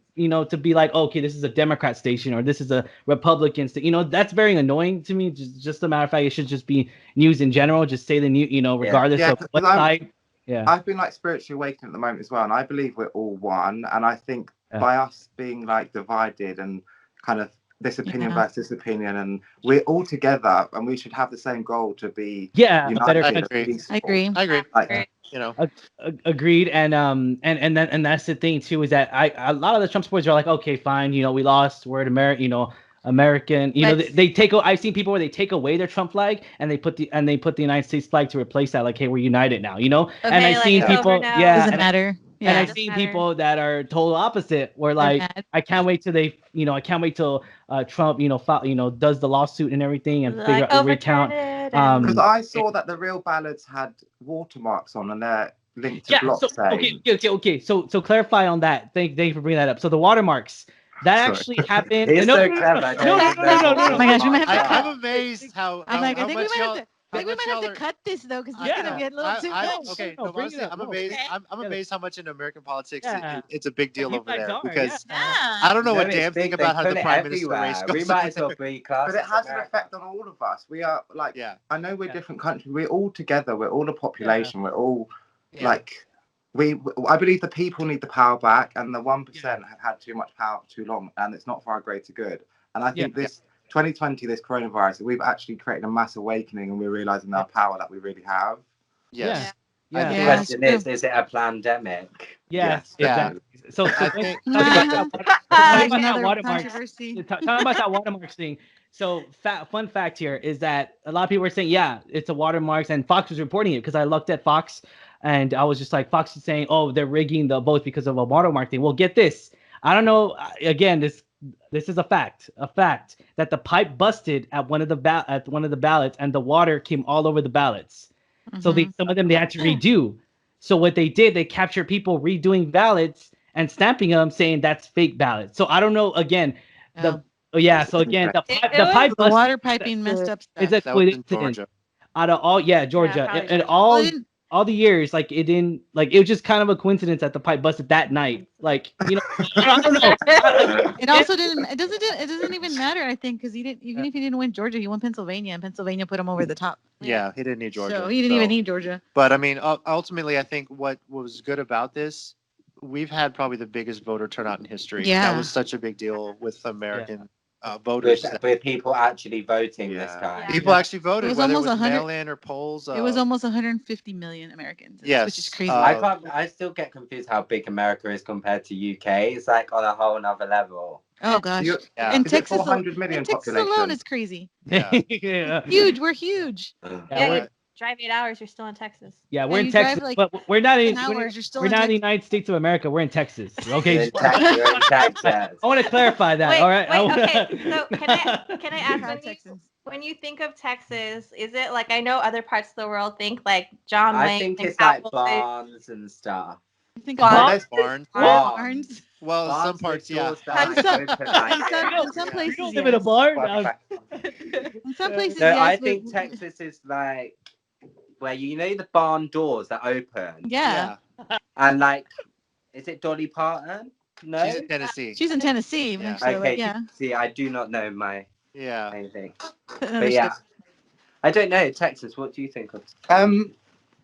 be like, okay, this is a Democrat station or this is a Republican station. That's very annoying to me. Just a matter of fact, it should just be news in general. Just say the news, regardless of what side. Yeah, I've been like spiritually awakened at the moment as well, and I believe we're all one. And I think by us being like divided and kind of this opinion versus this opinion, and we're all together, and we should have the same goal to be united. I agree. Agreed. And that's the thing too, is that a lot of the Trump supporters are like, okay, fine, we lost, we're American, they take. I've seen people where they take away their Trump flag and they put the United States flag to replace that. Like, hey, we're united now, Okay, and I've seen people, doesn't matter. Yeah, and I've seen people that are total opposite, where like I can't wait till Trump, does the lawsuit and everything and figure out recount. Because I saw that the real ballots had watermarks on and they're linked to blockchain. Okay. So clarify on that. Thank you for bringing that up. So the watermarks. That actually happened. No. Oh my gosh, we might have to. I'm amazed how much I think we much might have y'all to are- cut this though, because it's Yeah. gonna get a little too much. Okay, No, no, but bring it up. I'm No, amazed. okay. I'm amazed how much in American politics Yeah. it's a big deal You over guys there are, because Yeah. I don't know No, a it's damn big. thing They about how put the it prime minister everywhere. race We goes. might as well be class. But it has an effect on all of us. We are like, Yeah. I know we're Yeah. different countries. We're all together. We're all a population. We're all Yeah. like, I believe the people need the power back, and the 1% have had too much power for too long, and it's not for our greater good. And I think this 2020, this coronavirus, we've actually created a mass awakening, and we're realizing our power that we really have. Yes. Yeah. The Yeah, question it's is it a pandemic? Yes. Yeah. Exactly. So I think talking about another watermarks. controversy. Talking about that watermarks thing. So, fun fact here is that a lot of people are saying, yeah, it's a watermarks, and Fox was reporting it because I looked at Fox, and I was just like, Fox is saying, oh, they're rigging the votes because of a watermark thing. Well, get this. I don't know. Again, this is a fact that the pipe busted at one of the ballots, and the water came all over the ballots. So some of them they had to redo. So what they did, they captured people redoing ballots and stamping them, saying that's fake ballots. So I don't know. Again, So again, the water piping messed up stuff. It's a that was in coincidence. Georgia. Out of all, Georgia, probably and Georgia. all the years, like it didn't, like it was just kind of a coincidence that the pipe busted that night. Like I don't know. It also didn't. It doesn't even matter. I think because even if he didn't win Georgia, he won Pennsylvania, and Pennsylvania put him over the top. Yeah, he didn't need Georgia. So he didn't even need Georgia. But I mean, ultimately, I think what was good about this, we've had probably the biggest voter turnout in history. Yeah. That was such a big deal with American voters. With people actually voting this time. People actually voted, It was whether it almost was 100 mail-in or polls. It was almost 150 million Americans. Yes, which is crazy. I still get confused how big America is compared to UK. It's like on a whole nother level. Oh gosh. Yeah. And Is it Texas, 400 million Texas population? alone is crazy. Yeah. Huge. We're huge. Yeah, drive 8 hours, you're still in Texas. Yeah, we're you in Texas, drive, like, but we're not in. 10 hours, you're still We're in not in the Texas. United States of America. We're in Texas. Okay. You're in Texas. I want to clarify that. Wait, all right. okay. So can I ask, when you think of Texas, is it like, I know other parts of the world think like John Wayne? I think and it's like Cowboys. barns and stuff. You think Barns. Barns. Barns. Well, Barns some parts, with yeah. doors that In some- open like in this. some places, You live in a yes. barn. In some places, No, yes. I but- think Texas is like where you know the barn doors that open. Yeah. And like, is it Dolly Parton? No. She's in Tennessee. She's in Tennessee. Yeah. So, Okay. yeah. See, I do not know my Yeah. anything. Another But yeah, shit. I don't know. Texas, what do you think of?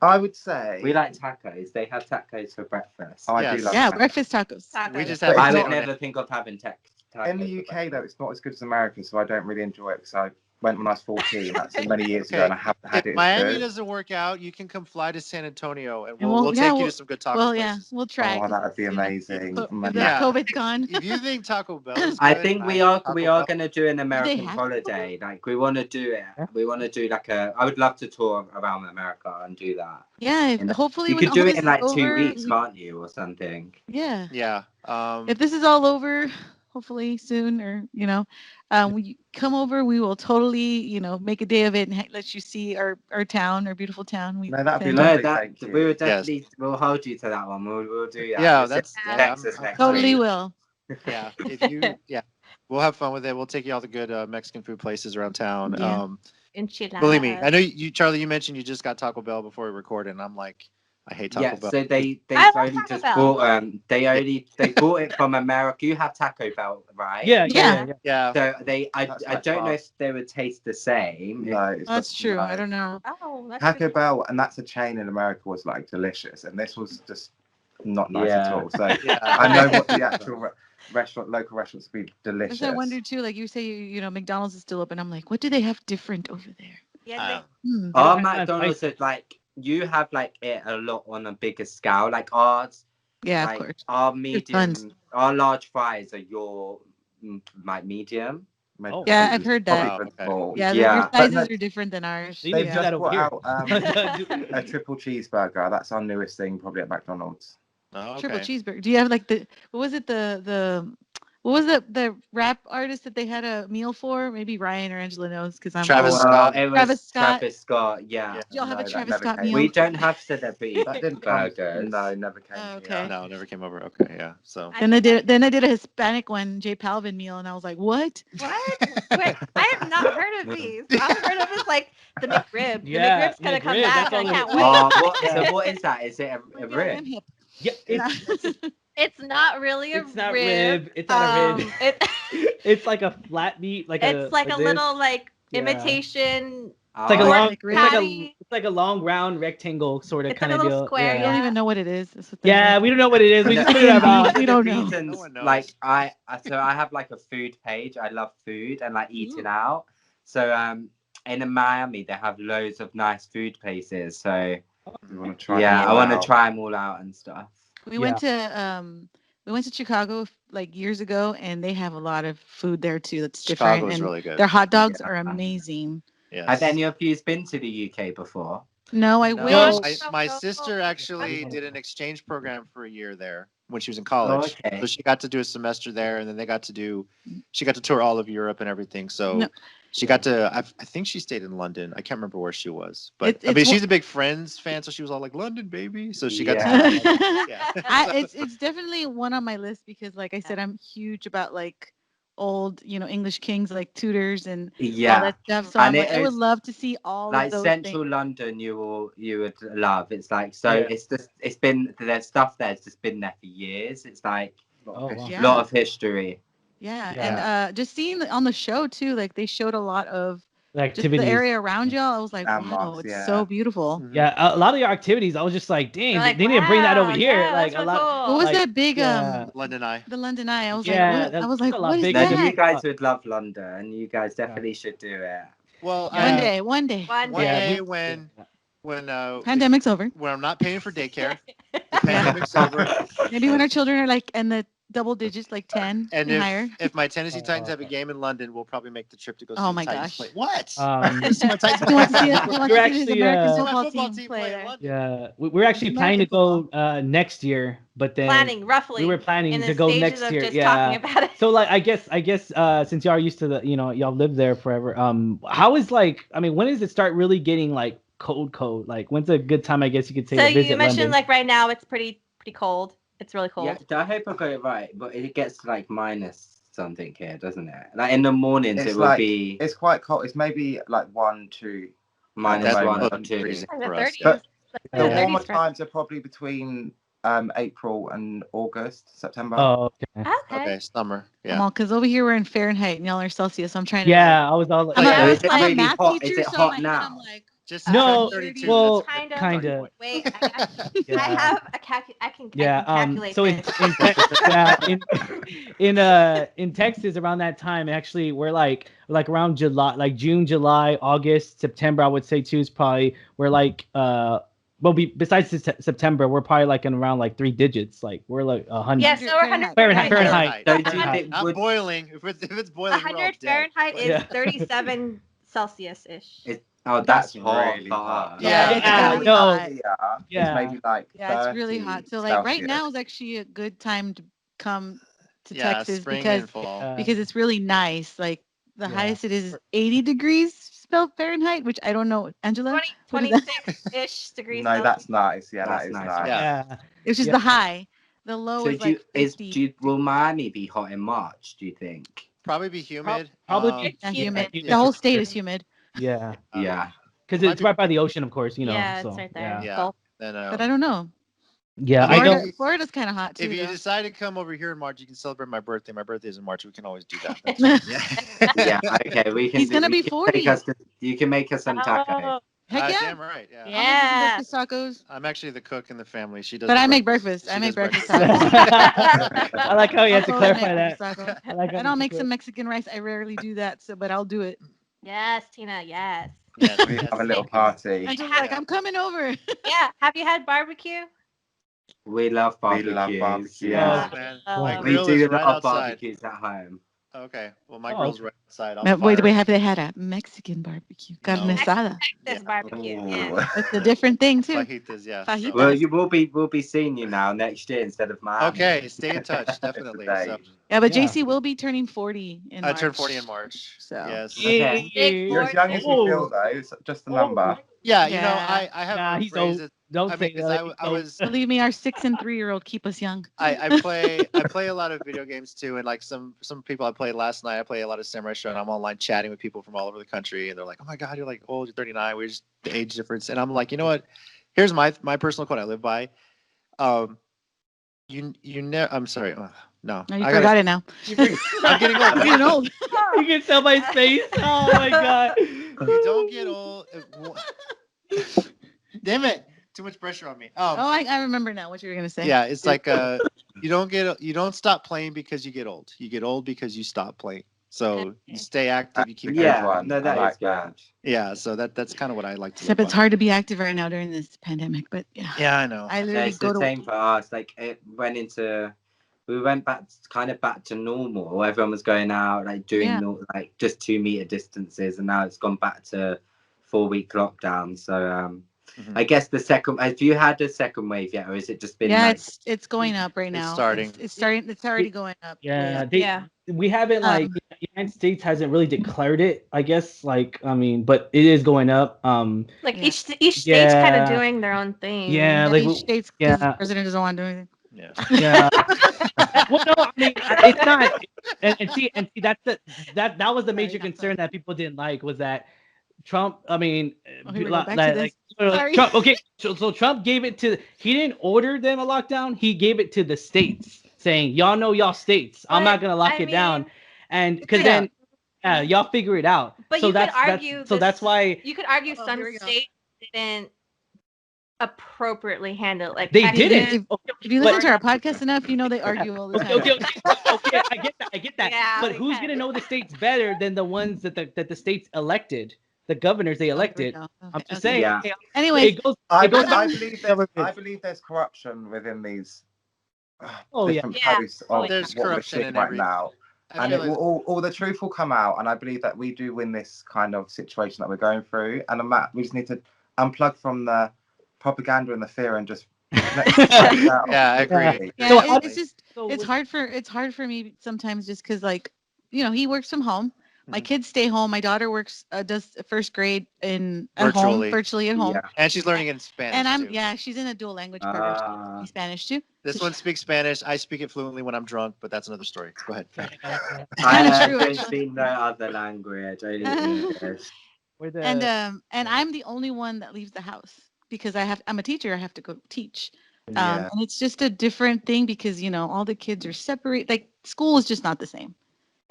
I would say We like tacos. They have tacos for breakfast. Oh, I Yes. do love Yeah, tacos. breakfast tacos. We just But have. I it's would not- never think of having tacos. In the UK though, it's not as good as America, so I don't really enjoy it because I went when I was 14. That's many years ago, Okay. and I haven't had If it. as Miami good. doesn't work out, you can come fly to San Antonio, and And we'll yeah, take you to some good taco Well, places. yeah, we'll try. Oh, that would be amazing. If Yeah. COVID's gone. If you think Taco Bell is I good, think we are Taco Bell- going to do an American have holiday. Like we want to do it. We want to do like a. I would love to tour around America and do that. Yeah, And hopefully you when could do all it this in like is 2 over, weeks, can't you, or something? Yeah. Yeah. If this is all over, hopefully soon, or we come over, we will totally, make a day of it and let you see our town, our beautiful town. No, that'd be fantastic. lovely. No, Thank you. we would definitely we'll hold you to that one. We'll do that. Yeah, We'll that's send yeah, Texas I'm next Totally week. will. Yeah, if you we'll have fun with it. We'll take you all the good Mexican food places around town. Yeah. Believe me, Enchiladas. I know you, Charlie. You mentioned you just got Taco Bell before we recorded, and I'm like, I hate Taco Yeah, Bell. so they I love only Taco just Bell. bought they bought it from America. You have Taco Bell, right? Yeah. Yeah, So I That's I like don't know fast. if they would taste the same. No, it's That's just- true. no. I don't know. Oh, that's Taco good. Bell, and that's a chain in America, was like delicious, and this was just not nice at Yeah. all. So yeah. I know what the actual local restaurants would be delicious. Because I wonder too, like you say, McDonald's is still open. I'm like, what do they have different over there? Yeah, Our Yeah. McDonald's is like you have like it a lot on a bigger scale. Like ours, Yeah, like of course. our tons. medium, our large fries are your like medium. Oh. Yeah, I've heard that. Wow, okay. Small. Yeah, Yeah. your But sizes no, are different than ours. They They've do Yeah. that just over brought here. out a triple cheeseburger. That's our newest thing, probably at McDonald's. Oh, okay. Triple cheeseburger. Do you have like what was it? The What was the rap artist that they had a meal for? Maybe Ryan or Angela knows because I'm Travis old. Scott. It was Travis Scott. Travis Scott. Yeah. Did y'all have a that Travis never Scott came. meal? We don't have celebrity That didn't come. burgers. No, never came. Oh, here. okay. No, never came over. Okay, yeah. So Then they did a Hispanic one, J Palvin meal, and I was like, what? What? Wait, I have not heard of these. All I've heard of is like the McRib. Yeah, The McRib's gonna come McRib, back, that's and I all can't it- wait. So what is that? Is it a Maybe I am rib? hip. Yeah, it's It's not really a it's not rib. rib. It's not a rib. It, It's like a flat meat, like it's like a this. little like Yeah. imitation. It's like a Oh, long, like it's rib. like a, patty. it's like a long round rectangle sort of It's like kind a of little deal. square, I Yeah. don't yeah. even know what it is. That's the thing. Yeah, we don't know what it is. We just put it in our mouth. We don't know. Reasons, No one knows. like I have like a food page. I love food and like eating out. So in Miami they have loads of nice food places. So You want to try? yeah, it I want to out? try them all out and stuff. We went to Chicago like years ago, and they have a lot of food there too. That's different. Chicago is and really good. their hot dogs Yeah. are amazing. Yes. Have any of you been to the UK before? No, I No, wish. my sister actually did an exchange program for a year there when she was in college. Okay. So she got to do a semester there, and then she got to tour all of Europe and everything. So No. she got to, I think she stayed in London. I can't remember where she was, but It's I mean, one- she's a big Friends fan, so she was all like, London, baby. So she got Yeah. to, yeah. It's definitely one on my list because, like I said, I'm huge about like old, English kings like Tudors and all Yeah, that stuff. So And I'm like, it I would is, love to see all like of those central things. London, you would love. It's like so. Yeah. It's been there's stuff there. It's just been there for years. It's like Oh, wow. Yeah. lot of history. Yeah, Yeah. and just seeing on the show too, like they showed a lot of The just the activities. area around y'all. I was like, wow, Landmarks, it's yeah. so beautiful. Yeah, a lot of your activities, I was just like, dang, You're like, they need to bring that over wow, here. yeah, Like that's a really lot. cool. What was Like, that big yeah. London Eye. the London Eye? I was Yeah, like, what? that's I was like, a lot what is bigger No, than that? you guys would love London. You guys definitely should do it. Well, Yeah. One day. One one day. day when Pandemic's over. when I'm not paying for daycare, the pandemic's over. Maybe when our children are like in the double digits, like 10 And and higher. if my Tennessee Titans have a game in London, we'll probably make the trip to go see Oh the my Titans gosh. play. What? You See my Titans want to see play. it? You want You're to see actually, this American See my football football team team play play in there? London. Yeah, we're actually planning to go next year, but then Planning roughly. we were planning in to the go stages next of year. just Yeah. talking about it. So like, I guess since y'all are used to the, y'all lived there forever. How is like, I mean, when does it start really getting like cold? Like, when's a good time? I guess you could say So to visit you mentioned London? like right now it's pretty cold. It's really cold. Yeah, I hope I got it right, but it gets to like minus something here, doesn't it? Like in the mornings, It's it will like be it's quite cold. It's maybe like 1, 2. minus That's one close or to two. freezing In the for us. 30s. But The The Yeah. 30s warmer for- times are probably between April and August, September. Oh, okay. Okay. Okay, summer. Come Yeah. on, because over here we're in Fahrenheit and y'all are Celsius. So I'm trying to. Yeah, I was all like, I'm, Yeah, a, it's I'm a really math hot. teacher, Is it so hot in my head I'm now? like, Just No, subtract 32. well, that's Kind of. kinda. Wait, I Yeah. have a I can calculate so this. in Texas around that time, actually we're like around July, like June, July, August, September, I would say too, is probably we're like besides September, we're probably like in around like 3 digits, like we're like 100. Yeah, so 100 Fahrenheit. So do you Fahrenheit. think Not would boiling. If it's boiling, we're all 100 dead. Fahrenheit is Yeah. 37 Celsius ish. that's That's hot really for hot. us. Yeah, it's really no. hot. It's Yeah. maybe like yeah, it's really 30 hot. So like right Celsius. now is actually a good time to come to Yeah, Texas spring because and fall. it's really nice. Like the Yeah. highest it is 80 degrees spelled Fahrenheit, which I don't know, Angela. 20, What is that? 26-ish degrees No, Celsius. that's nice. Yeah, That's that is nice, nice. Yeah. Yeah. It's just Yeah. the high. The low So is like 50. will Miami be hot in March? Do you think? Probably be humid. Probably It's Not humid. humid. Yeah. The whole state is humid. Yeah. Yeah. Because Might it's be- right by the ocean, of course, Yeah, so, it's right there. Yeah. Yeah. Gulf. Then, But I don't know. Yeah, I I mean, don't. Florida's kind of hot too. if you though. decide to come over here in March, you can celebrate my birthday. My birthday is in March. We can always do that. Yeah. Okay. We can. He's gonna be can 40. make us- you can make us some taco. Oh, Heck yeah. Damn right. Yeah. Yeah. I'll make some breakfast tacos. I'm actually the cook in the family. She does. But the I make breakfast. She I make does breakfast breakfast. tacos. I like how you had to I'll totally clarify make that. breakfast tacos. I like how And I'll you make put- some Mexican rice. I rarely do that, but I'll do it. yes, Tina, yes. Yes, We yes. have a little party. I'm just like, I'm coming over. Yeah. Have you had barbecue? We love We barbecues. love barbecue. Yeah. Oh, man. Oh, My We grill do is love right outside. barbecues at home. Okay. Well, my Oh, grill's right outside. I'll Wait, fire. have they had a Mexican barbecue? Carne No. asada. Texas barbecue. Ooh. Yeah. That's a different thing too. Fajitas, yeah. Fajitas. Well, we'll be seeing you now next year instead of Miami. Okay, stay in touch, definitely. So Yeah, but Yeah. JC will be turning 40 in I March. turned 40 in March. So. Yes. Okay. Big You're as young as you feel, though. It's just a number. Yeah, you know, Yeah. I have Nah, a he's phrase old. that Don't I say mean, because that. I was Believe me, our 6 and 3-year-old keep us young. I play a lot of video games too, and like some people I played last night. I play a lot of Samurai Show, and I'm online chatting with people from all over the country, and they're like, "Oh my god, you're like old, you're 39. We're just the age difference." And I'm like, you know what? Here's my personal quote I live by. You never. I'm sorry. No, No, you I forgot it now. I'm getting old. You're getting old. You can tell by his face. Oh my god. You don't get old. Damn it! Too much pressure on me. Oh, I remember now what you were gonna say. Yeah, it's like you don't stop playing because you get old. You get old because you stop playing. So you stay active. You keep Yeah, no, that I is good. Yeah, so that's kind of what I like to. Except it's hard to be active right now during this pandemic, but yeah. Yeah, I know. I Yeah, literally it's go the to same for us. Like we went back to normal. Everyone was going out, like doing like just 2 meter distances, and now it's gone back to 4-week lockdown. So I guess have you had a second wave yet, or is it just been? Yeah, like, it's going up right now. It's starting. It's starting. It's already going up. Yeah, we haven't like the United States hasn't really declared it, I guess. Like, I mean, but it is going up. Like each state's kind of doing their own thing. Yeah, like each state's because the president doesn't want to do anything. Yeah. Well, no, I mean it's not. And see, that was the major concern that people didn't like was that Trump. I mean, Trump. Okay, so Trump gave it to. He didn't order them a lockdown. He gave it to the states, saying, "Y'all know y'all states. I'm not gonna lock it down," and because then, y'all figure it out. But so you that's, could argue. That's why you could argue some states didn't appropriately handle it. Like they didn't. If you listen to our podcast enough, you know they argue all the time. Okay, I get that. Yeah, but who's gonna know the states better than the ones that the states elected, the governors they elected? I'm just saying. Yeah. Anyway, I believe there's corruption within these different posts of there's what we're corruption seeing in right every- now. And all the truth will come out, and I believe that we do win this kind of situation that we're going through. And we just need to unplug from the propaganda and the fear and just Yeah, I agree. Yeah, So it's just it's hard for me sometimes just because like he works from home. My kids stay home. My daughter works does first grade virtually at home. Yeah. And she's learning in Spanish. And she's in a dual language program. She speaks Spanish too. This one speaks Spanish. I speak it fluently when I'm drunk, but that's another story. Go ahead. I don't speak no other language. I English. And I'm the only one that leaves the house because I'm a teacher. I have to go teach. And it's just a different thing because all the kids are separate. Like school is just not the same.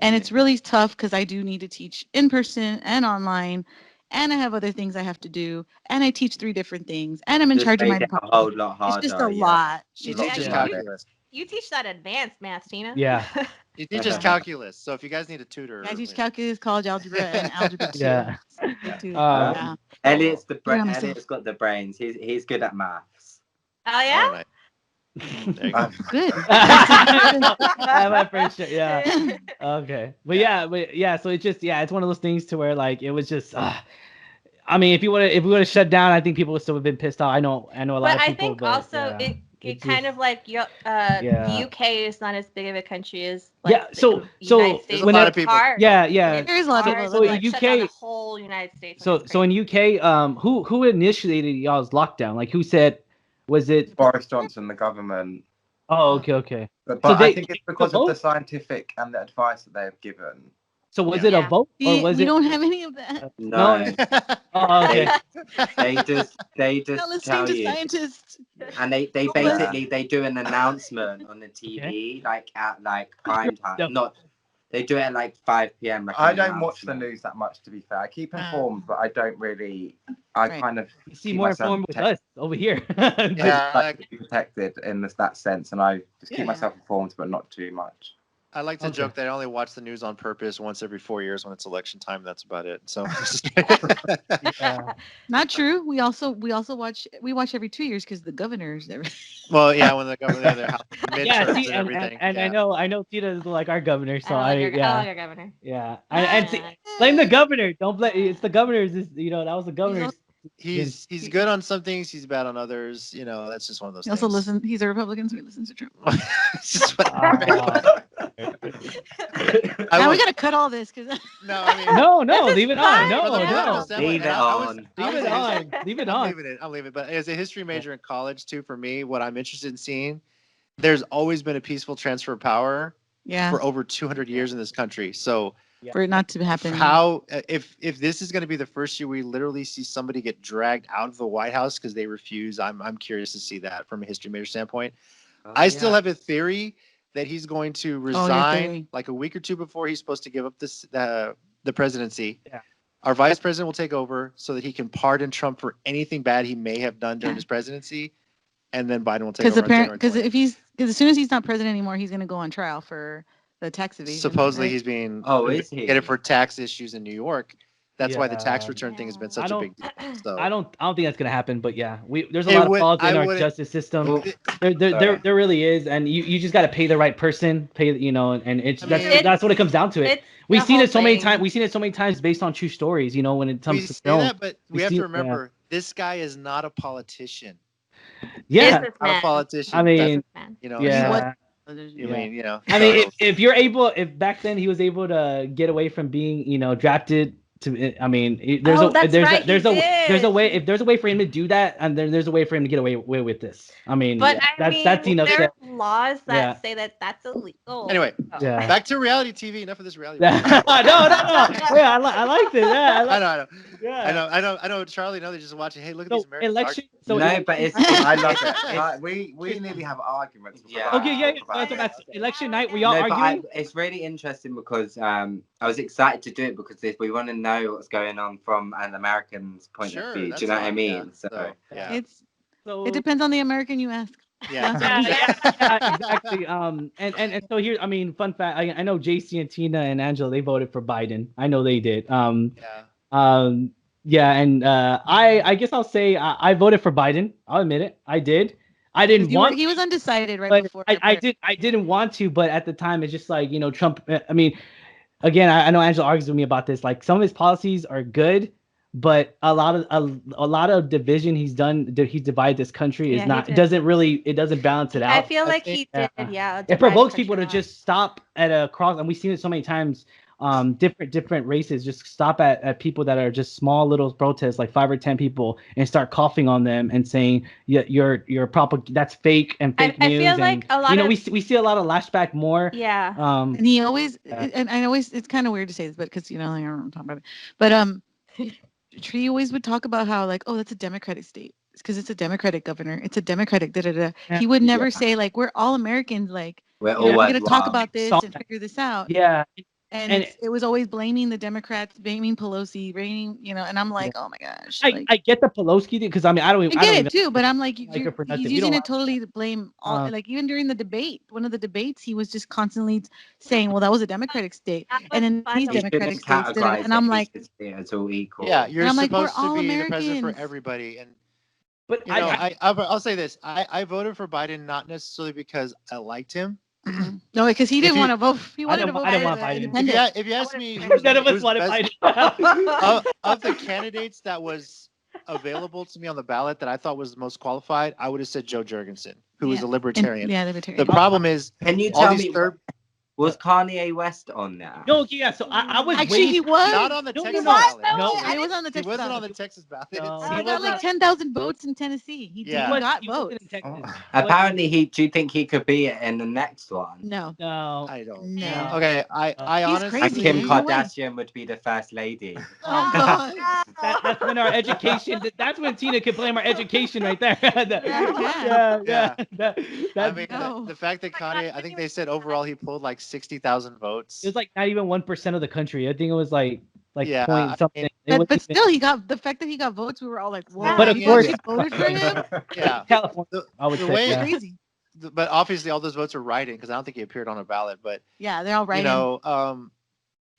And it's really tough because I do need to teach in person and online, and I have other things I have to do, and I teach 3 different things, and I'm in charge of my department. A whole lot harder. It's just a lot. She teaches calculus. You teach that advanced math, Tina. Yeah. He teaches calculus. So if you guys need a tutor, I teach calculus, college algebra, and algebra 2. Yeah. Elliot's got the brains. He's good at maths. Oh yeah. There you go. Good. My first shirt, yeah. Okay. But yeah, so it's just it's one of those things to where like it was just I mean if we would have shut down, I think people would still have been pissed off. I know a lot of people. But I think also it kind of like the UK is not as big of a country as so United States. a lot of people. There's a lot of people. So like, UK, shut down the whole United States. So in UK, who initiated y'all's lockdown? Like who said? Was it Boris Johnson, the government? Oh, okay. But I think it's because of the scientific and the advice that they've given. So was it a vote or was we don't have any of that. No. Oh, okay. They just tell you. Scientists. And they basically they do an announcement on the TV like at like prime time. They do it at like 5 p.m. Like I don't watch the news that much, to be fair. I keep informed, but I don't really. Kind of see more informed with us over here. I like to be protected in that sense, and I just keep myself informed, but not too much. I like to joke that I only watch the news on purpose once every 4 years when it's election time. That's about it. So, Not true. We also watch every 2 years because the governor's there. well, yeah, when the governor, their midterms Yeah, see, and everything. and yeah. I know Tita's like our governor, so I like our governor. Yeah, and see, blame the governor. Don't blame. It's the governor's. That was the governor's. He's good on some things. He's bad on others. That's just one of those. He also listens. He's a Republican, so he listens to Trump. It's just whatever. Now we gotta cut all this because No, I mean no, leave it on. No, Leave it on. Leave it on. I'll leave it. But as a history major in college too, for me, what I'm interested in seeing, there's always been a peaceful transfer of power for over 200 years in this country. So for it not to happen, how if this is going to be the first year we literally see somebody get dragged out of the White House because they refuse, I'm curious to see that from a history major standpoint. I still have a theory that he's going to resign like a week or two before he's supposed to give up the presidency. Yeah. Our vice president will take over so that he can pardon Trump for anything bad he may have done during his presidency, and then Biden will take over. Because as soon as he's not president anymore, he's going to go on trial for the tax evasion. Supposedly he's being is he? Get it for tax issues in New York. That's why the tax return thing has been such a big deal. So. I don't think that's gonna happen. But yeah, there's a lot of flaws in our justice system. There really is, and you just got to pay the right person. And that's what it comes down to. It. We've seen it so many times. We've seen it so many times based on true stories. When it comes to film. But we have to remember this guy is not a politician. Yeah, not a politician. I mean, yeah. If back then he was able to get away from being, drafted to, I mean, there's a way. If there's a way for him to do that, and then there's a way for him to get away with this. I mean, that's enough. There are laws that say that that's illegal. Anyway, back to reality TV. Enough of this reality. No. Yeah, I like this. Yeah, I know. Yeah. I know. Charlie, they just watching. Hey, look at these American election. But I love it. We nearly have arguments. Yeah. Okay, So that's election night. We all arguing. It's really interesting because I was excited to do it because if we want to know what's going on from an American's point of view, do you know what I mean? It depends on the American you ask. Yeah, exactly. And so here, I mean, fun fact. I know JC and Tina and Angela, they voted for Biden. I know they did. I guess I'll say I voted for Biden. I'll admit it. I did. I didn't want. He was undecided right before. I didn't want to, but at the time, it's just like Trump. I mean, again, I know Angela argues with me about this. Like some of his policies are good, but a lot of division he's done. He's divided this country is not. It doesn't balance it out. I feel like he did. Yeah. It provokes people to just stop at a cross, and we've seen it so many times. Different races just stop at people that are just small little protests, like 5 or 10 people, and start coughing on them and saying, you're that's fake and fake news. I feel like a lot we see a lot of lashback more. Yeah. And he always and I always, it's kind of weird to say this, but because I don't talk about it, but he always would talk about how like, oh, that's a Democratic state. It's because it's a Democratic governor. It's a Democratic da-da-da. He would never say like, we're all Americans, like we're going to talk about this and figure this out. Yeah. And it was always blaming the Democrats, blaming Pelosi, and I'm like, oh my gosh. I get the Pelosi thing because I get it too, but I'm like, he's using it totally to blame all. Like even during the debate, one of the debates, he was just constantly saying, well, that was a Democratic state, and then these Democratic states did it, and I'm like, it's all equal. Yeah, you're supposed to be the president for everybody, and. But I'll say this: I voted for Biden not necessarily because I liked him. No, because he didn't want to vote. He wanted to vote Biden. If you ask me, none of us wanted Biden. Of the candidates that was available to me on the ballot that I thought was the most qualified, I would have said Joe Jurgensen, who was a libertarian. Libertarian. The problem is, can you tell me? Was Kanye West on there? No, yeah. So I was actually he was not on the Texas ballot. No, he was on the Texas. He wasn't on the Texas ballot. No. He got like 10,000 votes in Tennessee. He got votes. Apparently, do you think he could be in the next one? No, I don't. No. Okay, I honestly. And Kim Kardashian would be the first lady. Oh God. That's when our education. That's when Tina could blame our education right there. Yeah. The fact that Kanye, I think they said overall he pulled like 60,000 votes. It was like not even 1% of the country. I think it was like point something. But still, he got the fact that he got votes. We were all like, "Whoa!" But of course, he voted for him. Yeah, California. I would say crazy. but obviously all those votes are write-in because I don't think he appeared on a ballot. But Yeah, they're all right.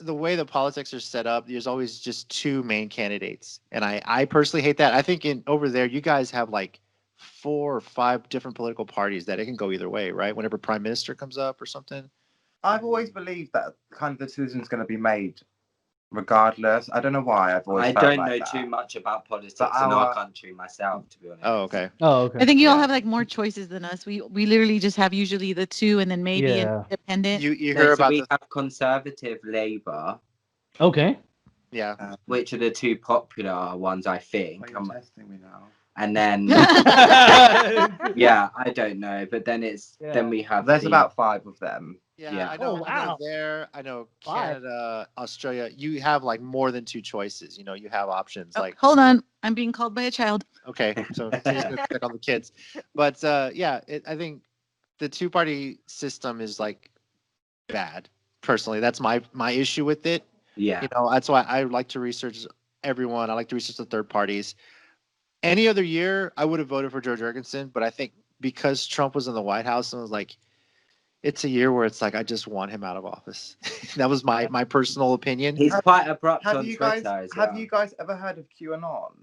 The way the politics are set up, there's always just two main candidates, and I personally hate that. I think over there you guys have like 4 or 5 different political parties that it can go either way, right? Whenever prime minister comes up or something. I've always believed that kind of the decision's going to be made regardless. I don't know why. I don't know too much about politics in our country myself, to be honest. Oh, okay. I think you all have like more choices than us. We literally just have usually the 2 and then maybe an independent. You hear about we have Conservative, Labour. Okay. Yeah. Which are the 2 popular ones, I think. You're testing me now. And then yeah, I don't know, but then then we have there's about 5 of them. Yeah. I know. I know Canada, Australia. You have like more than 2 choices. You know, you have options. Like, hold on, I'm being called by a child. Okay, so check on the kids. But I think the 2-party system is like bad. Personally, that's my issue with it. Yeah. You know, that's why I like to research everyone. I like to research the third parties. Any other year, I would have voted for George Jorgensen, but I think because Trump was in the White House and was like, it's a year where it's like, I just want him out of office. That was my personal opinion. He's quite abrupt on you Twitter guys, as well. Have you guys ever heard of QAnon?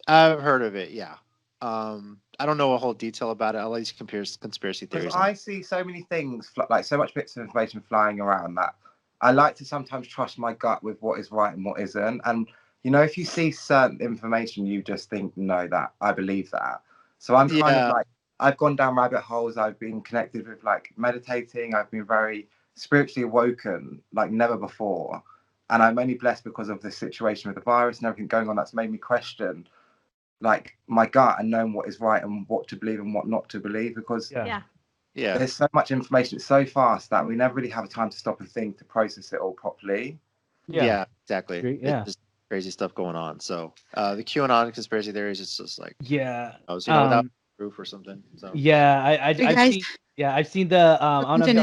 I've heard of it, yeah. I don't know a whole detail about it. All these conspiracy theories. I see so many things, like so much bits of information flying around that I like to sometimes trust my gut with what is right and what isn't. And you know, if you see certain information, you just think, no, that I believe that. So I'm kind of like, I've gone down rabbit holes. I've been connected with like meditating. I've been very spiritually awoken like never before. And I'm only blessed because of this situation with the virus and everything going on that's made me question like my gut and knowing what is right and what to believe and what not to believe, because there's so much information. It's so fast that we never really have time to stop and think to process it all properly. Yeah, exactly. Yeah. It's just crazy stuff going on. So the QAnon conspiracy theories, it's just like without proof or something. So I've seen the I don't know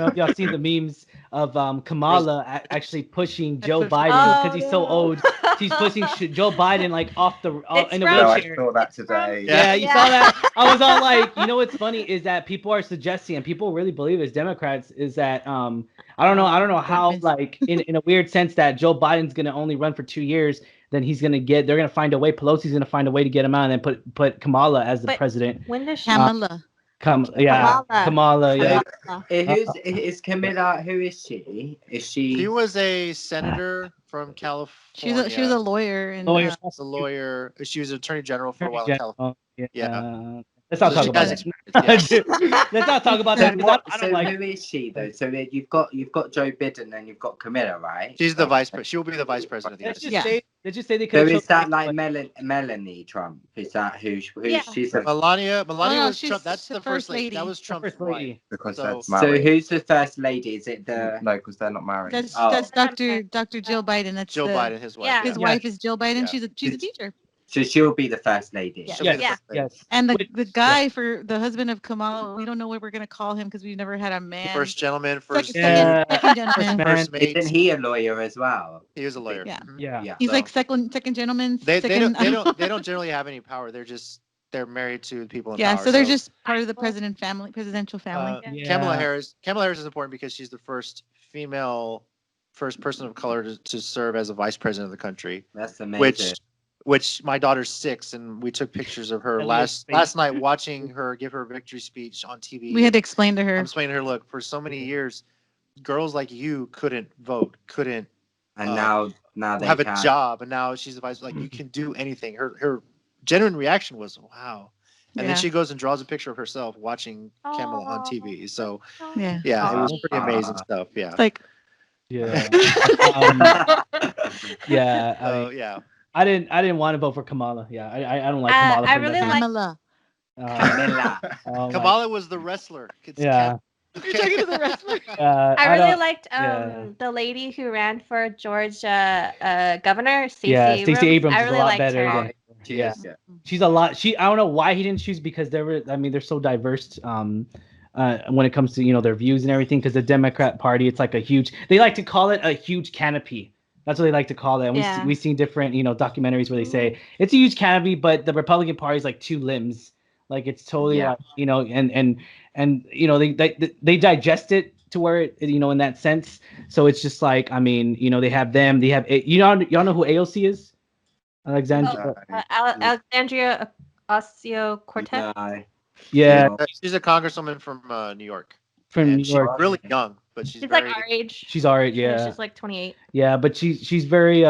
if y'all seen the memes of Kamala actually pushing Joe Biden because he's so old. She's pushing Joe Biden like off the in a wheelchair. I saw that today. Yeah, you saw that. I was all like, you know what's funny is that people are suggesting, and people really believe as Democrats, is that I don't know how, like in a weird sense, that Joe Biden's gonna only run for 2 years, then they're gonna find a way, Pelosi's gonna find a way to get him out and then put Kamala as the president. When does Kamala? Kamala, yeah. Is Camilla? Who is she? She was a senator from California. She was a lawyer and a lawyer. She was attorney general for a while in California. Yeah. Let's not talk about that. Let's not talk about that. Who is she though? So you've got Joe Biden and you've got Camilla, right? She's the vice president. She will be the vice president of the United States. Let's just say they could. So is that like Melanie Trump? Is that who? She's Melania was she's Trump. That's the first lady. That was Trump's first lady. Because so who's the first lady? Is it the? No, because they're not married. That's Dr. Jill Biden. That's Joe Biden, his wife. Yeah. His wife is Jill Biden. Yeah. She's a teacher. So she'll be the first lady. Yes. And the guy for the husband of Kamala, we don't know what we're gonna call him because we've never had a man. First gentleman, second gentleman. first mate. Isn't he a lawyer as well? He was a lawyer. Yeah. He's like second gentleman. They don't generally have any power. They're married to people in power. Yeah, so they're just part of the presidential family. Kamala Harris is important because she's the first person of color to serve as a vice president of the country. That's amazing. Which my daughter's 6, and we took pictures of her last night watching her give her victory speech on TV. We had to explain to her. I'm explaining to her, look, for so many years, girls like you couldn't vote, and now they have can. a job, and now she's the vice. Like you can do anything. Her genuine reaction was wow, and then she goes and draws a picture of herself watching Kamala on TV. So it was pretty amazing stuff. Yeah, it's like I didn't want to vote for Kamala. Yeah, I don't like Kamala. I really like Kamala. Kamala was the wrestler. Yeah. You're talking to the wrestler. I really liked the lady who ran for Georgia governor, Stacey Abrams. Stacey Abrams I is really a lot liked better. her. She's a lot. I don't know why he didn't choose, because they're so diverse. When it comes to their views and everything, because the Democrat Party, it's like they like to call it a huge canopy. That's what they like to call it. And we've seen different, documentaries where they say it's a huge canopy, but the Republican Party is like 2 limbs. Like it's totally Yeah. like, you know, and you know they digest it to where it, you know, in that sense. So it's just like, I mean, you know, they have y'all know who AOC is? Alexandria. Alexandria Ocasio-Cortez. No. Yeah, No. She's a congresswoman from New York, from New and she's York. really young, but she's She's very. like our age. She's alright, yeah. She's like 28. Yeah, but she's very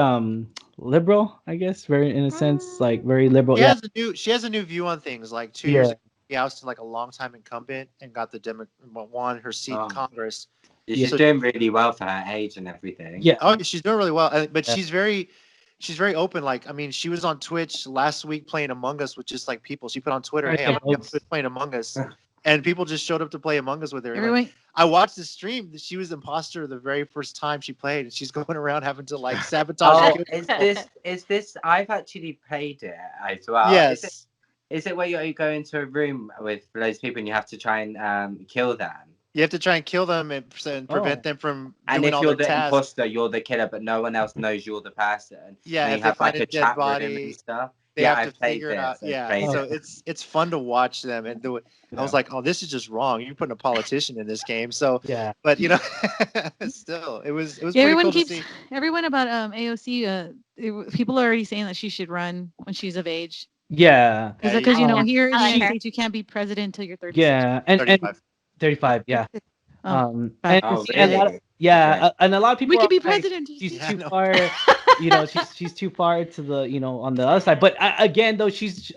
liberal, I guess, very in a sense, like very liberal. She Yeah. has a new. She has a new view on things. Like 2 years ago, she ousted like a longtime incumbent and got the won her seat in Congress. She's doing really well for her age and everything. Yeah. Oh, she's doing really well, but she's very open. Like, I mean, she was on Twitch last week playing Among Us with just like people. She put on Twitter, "Hey, I'm playing Among Us," and people just showed up to play Among Us with her. Everyone, Like, I watched the stream. She was imposter the very first time she played, and she's going around having to like sabotage. Is this? I've actually played it as well. Yes. Is it where you go into a room with loads of people and you have to try and kill them? You have to try and kill them and prevent them from and doing if all you're their the tasks. imposter, you're the killer, but no one else knows you're the person. Yeah, and if you have they find like a a dead chat body, room and stuff. they Yeah, have I've to played figure it this. out. I've Yeah, played so it. it's fun to watch them and do it. I was like, oh, this is just wrong. You're putting a politician in this game. So Yeah. but you know, still, it was yeah, pretty everyone cool keeps to see. everyone about AOC. People are already saying that she should run when she's of age. Yeah. Because you know, here in the I like United her. States, you can't be president until you're 36. Yeah, and 35. 35, yeah. Oh, And, Oh, and a lot really? and a lot of people we are could be like, president. she's Yeah, too I know. far, you know, she's too far to the, you know, on the other side. But again, though,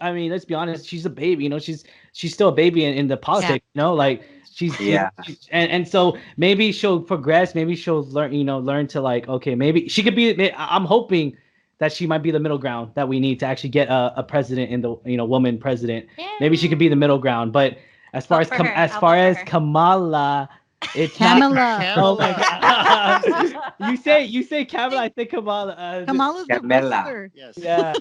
I mean, let's be honest, she's a baby, you know, she's still a baby in the politics, you know, like she's, you know, and so maybe she'll progress, maybe she'll learn to like, okay, maybe she could be. I'm hoping that she might be the middle ground that we need to actually get a president in the, you know, woman president. Maybe she could be the middle ground, but as far as Kamala, it's Kamala. not. Oh my God. you say Kamala, I think Kamala. Kamala's the Kamala. wrestler. Yes. Yeah,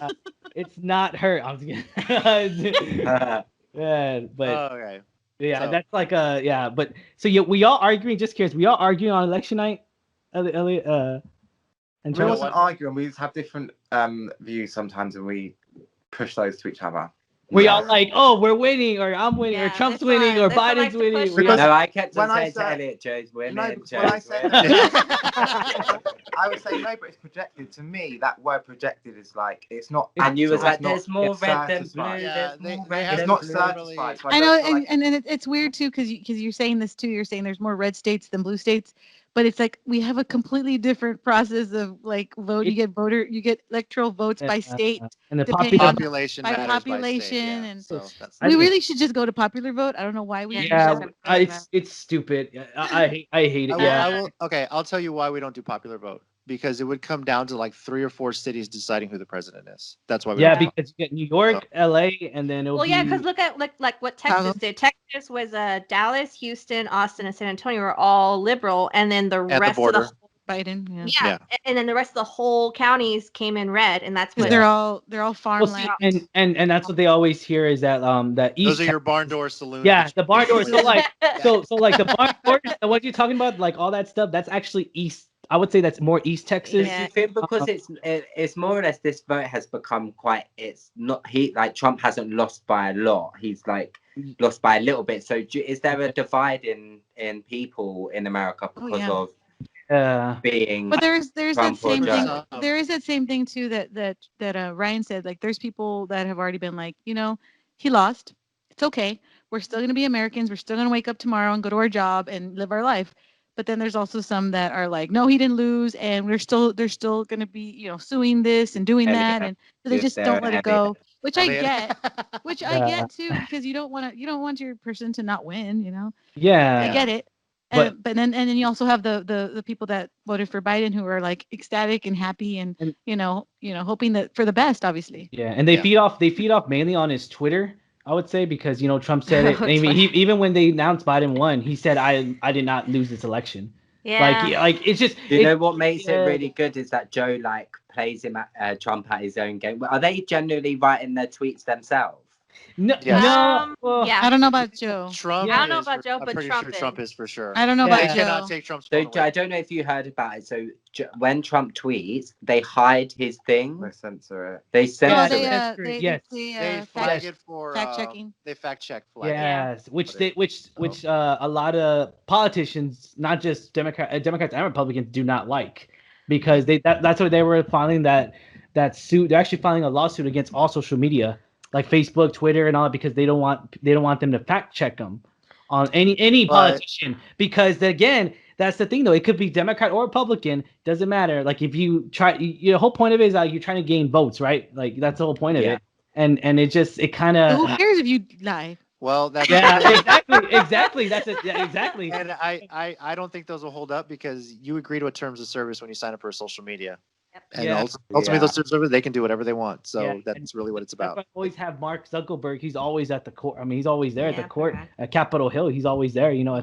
it's not her. I'm just kidding. Yeah, but Okay. yeah, So- that's like but so yeah, we all arguing. Just curious, we all arguing on election night, Elliot, and We Charlie? wasn't arguing. We just have different views sometimes, and we push those to each other. We all like, oh, we're winning, or I'm winning, or Yeah, Trump's this one- winning, or this one Biden's likes to winning. push We Because- all- No, I kept on When I saying to said- Elliot, Joe's winning. No, Joe's when I said winning. I would say no, but it's projected. To me, that word projected is like it's not. And you was actual, like, it's not- there's more it's red than blue. satisfying. Yeah, There's they- more they red have It's than not to blue. satisfied. So I know, don't feel like- and it's weird too because you're saying this too. You're saying there's more red states than blue states, but it's like we have a completely different process of like vote. You get electoral votes by state, and the depending population. on- population by matters population state, yeah. and- So that's I we think- really should just go to popular vote. I don't know why we. Yeah, Yeah. it's stupid. I hate it. I Yeah, will. Okay, I'll tell you why we don't do popular vote. Because it would come down to like 3 or 4 cities deciding who the president is. That's why we yeah, don't do because you get New York, LA, and then it'll Well, be. yeah, because look at like what Texas Chicago. did. Texas was Dallas, Houston, Austin, and San Antonio were all liberal, and then the At the rest of border. the Biden. Yeah. yeah, and then the rest of the whole counties came in red, and that's Because what they're all Well, farmland. see, and that's what they always hear is that that East. Those are your barn door saloons. Yeah, the barn doors. So like, so so like the barn doors. And what you're talking about, like all that stuff, that's actually East. I would say that's more East Texas. Yeah. I think because it's more or less this vote has become quite. It's not Trump hasn't lost by a lot. He's like lost by a little bit. So is there a divide in people in America because yeah. of being? But there's that Trump or same thing. Joe. There is that same thing too that Ryan said. Like there's people that have already been like, you know, he lost. It's okay. We're still gonna be Americans. We're still gonna wake up tomorrow and go to our job and live our life. But then there's also some that are like, no, he didn't lose, and they're still gonna be, you know, suing this and doing that, and so they just don't let it go. Which I get. Which I get too, because you don't want your person to not win, you know. Yeah. I get it. But then you also have the people that voted for Biden who are like ecstatic and happy and you know hoping that for the best, obviously. Yeah, and they feed off mainly on his Twitter, I would say, because you know Trump said it. I mean, even when they announced Biden won, he said, "I did not lose this election." yeah, Like it's just. You know what makes it really good is that Joe like plays him at Trump at his own game. Are they genuinely writing their tweets themselves? No, Yes. Yeah. I don't know about Joe. Trump. I don't know is about Joe, I'm but pretty Trump sure is. Trump is for sure. I don't know Yeah. about They Joe. cannot take Trump's So phone away. I don't know if you heard about it. So when Trump tweets, they hide his thing. They censor it. They Oh, censor they it. That's true. Yes. They fact, flag it for fact checking. They fact check. Flag it. Yes, which But they which a lot of politicians, not just Democrats and Republicans, do not like, because that's what they were filing that suit. They're actually filing a lawsuit against all social media, like Facebook, Twitter, and all, because they don't want them to fact check them on any politician, because again, that's the thing though. It could be Democrat or Republican, doesn't matter. Like if you try, the whole point of it is like you're trying to gain votes, right? Like that's the whole point of it. And it kind of. Who cares if you lie? Well, that's exactly. That's it. Yeah, exactly. And I don't think those will hold up, because you agree to a terms of service when you sign up for social media. Yep. And Yeah. ultimately, those terms of service, they can do whatever they want. So Yeah, that's really what it's That's why about. I always have Mark Zuckerberg. He's always at the court. I mean, he's always there at the Yeah, court correct. at Capitol Hill. He's always there, Yeah.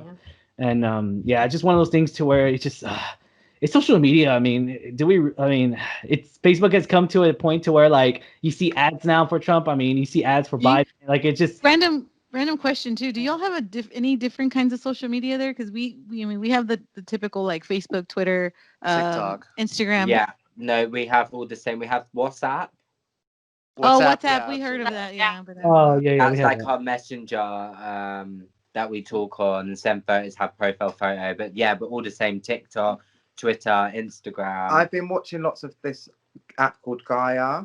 And just one of those things to where it's just it's social media. I mean, it's Facebook has come to a point to where like you see ads now for Trump. I mean, you see ads for Biden. Like it's just Random question too. Do y'all have any different kinds of social media there? Because we have the typical like Facebook, Twitter, TikTok, Instagram. Yeah. No, we have all the same. We have WhatsApp. WhatsApp. yeah, We heard of that. Yeah. But, oh yeah, That's we have like that. our messenger that we talk on, send photos, have profile photo. But all the same: TikTok, Twitter, Instagram. I've been watching lots of this app called Gaia,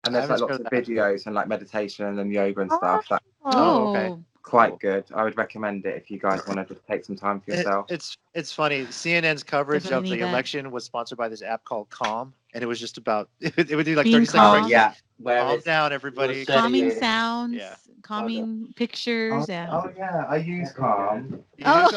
and there's like lots of videos and like meditation and yoga and stuff. That's okay. quite good. I would recommend it if you guys want to just take some time for yourself. It's funny. CNN's coverage Definitely of need the that. election was sponsored by this app called Calm, and it was just about it would do like Being 30 calm. seconds. where Calm it's down, everybody. Calm. calming Yeah. sounds, Yeah. calming pictures. Yeah. Oh yeah, I use Calm. Oh,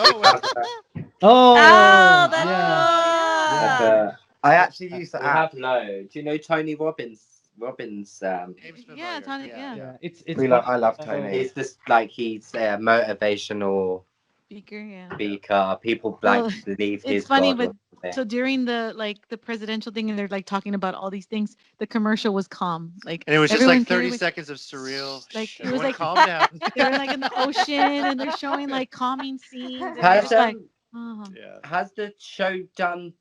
that's yeah. cool. I actually use the We app. have loads. Do you know Tony Robbins? Yeah, Tony. Yeah. It's I love Tony. He's this he's a motivational Speaker. Yeah. speaker. People Well, believe it's his funny, God but or something. so during the presidential thing, and they're like talking about all these things, the commercial was calm. Like And it was just everyone like 30 everyone- seconds of surreal. Like, Shh, it was everyone like- calm down. They're like in the ocean, and they're showing like calming scenes. And they're Has, just like, oh. Yeah. has the show done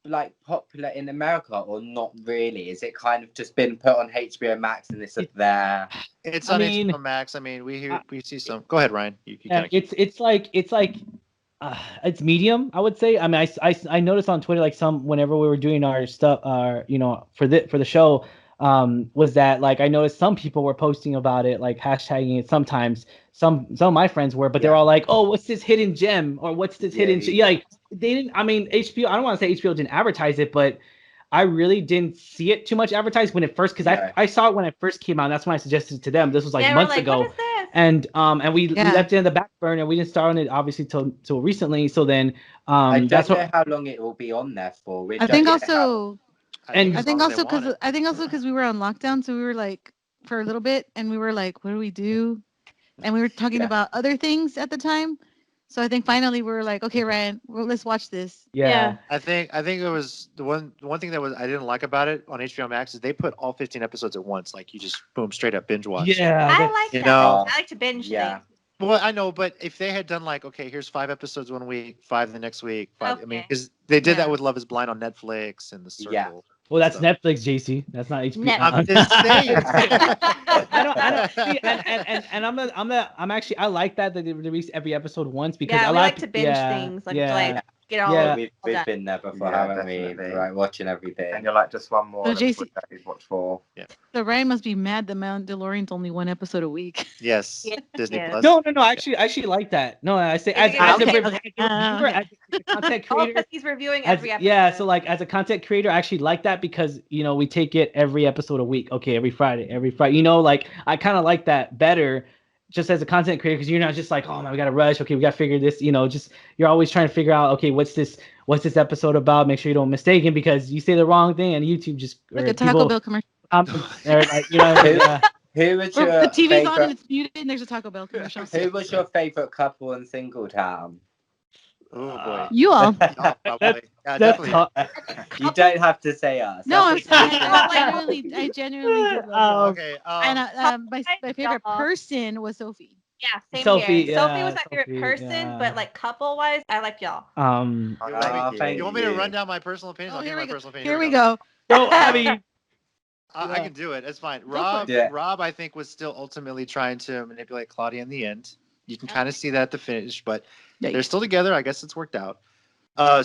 popular in America or not really? Is it kind of just been put on HBO Max and it's there? It's I on mean- HBO Max. I mean, we see some. Go ahead, Ryan. You Yeah, kinda it's like it's medium, I would say. I mean, I noticed on Twitter, like whenever we were doing our stuff, for the show, was that like I noticed some people were posting about it, like hashtagging it. Sometimes some of my friends were, but they're all like, "Oh, what's this hidden gem?" or "What's this hidden?" Like they didn't. I mean, HBO. I don't want to say HBO didn't advertise it, but I really didn't see it too much advertised when it first, because I saw it when it first came out. And that's when I suggested it to them. This was like months ago. What is this? And we left it in the back burner. We didn't start on it obviously till recently. So then I that's don't know how long it will be on there for. I think also because because we were on lockdown, so we were like for a little bit, and we were like, what do we do? And we were talking about other things at the time. So I think finally we were like, okay, Ryan, well, let's watch this. yeah. I think it was the one thing that I didn't like about it on HBO Max is they put all 15 episodes at once. Like you just boom straight up binge watch. Yeah. I like You that. know- I like to binge Yeah. things. Well, I know, but if they had done like, okay, here's 5 episodes one week, 5 the next week, 5. I mean, Okay. because they did Yeah. that with Love Is Blind on Netflix and The Circle. Yeah. Well, that's So- Netflix, JC. That's not HBO. Netflix. I'm just saying. I don't see, and I'm actually I like that they release every episode once, because Yeah, I we like to binge yeah, things, like yeah. get all. Yeah. We've done. been there before, Yeah, haven't we? definitely. Like watching everything. And you're like, just one more. So let's JC watch 4. So Ryan must be mad the Mandalorian's only 1 episode a week. Yes, Yeah. Disney Yeah. Plus. No, I actually like that. No, I say as Okay, a okay, reviewer, as a content Oh, creator. because he's reviewing every episode. Yeah, so like as a content creator, I actually like that, because we take it every episode a week. Okay, every Friday. Like I kind of like that better, just as a content creator, because you're not just like, oh man, we gotta rush. Okay, we gotta figure this. Just you're always trying to figure out, okay, what's this episode about? Make sure you don't mistake it, because you say the wrong thing and YouTube just Like a Taco Bell commercial. they're like, yeah. Who was Or your the TV's on and favorite? it's muted, and there's a Taco Bell commercial. Who was your favorite couple in Singletown? Oh boy. You all. Oh, probably. Yeah, definitely. You don't have to say us. No, That's I genuinely did love Okay. and my favorite y'all. person was Sophie. Yeah, same Sophie, here. Sophie was yeah, my favorite Sophie, person, yeah. but like couple wise, I like y'all. You want thank me to you. run down my personal opinions? Oh, I'll give here my we go. personal opinion. Here we go. So I mean, I can do it. It's fine. for Rob, it. Rob, I think was still ultimately trying to manipulate Claudia in the end. You can kind of see that at the finish, but they're still together. I guess it's worked out.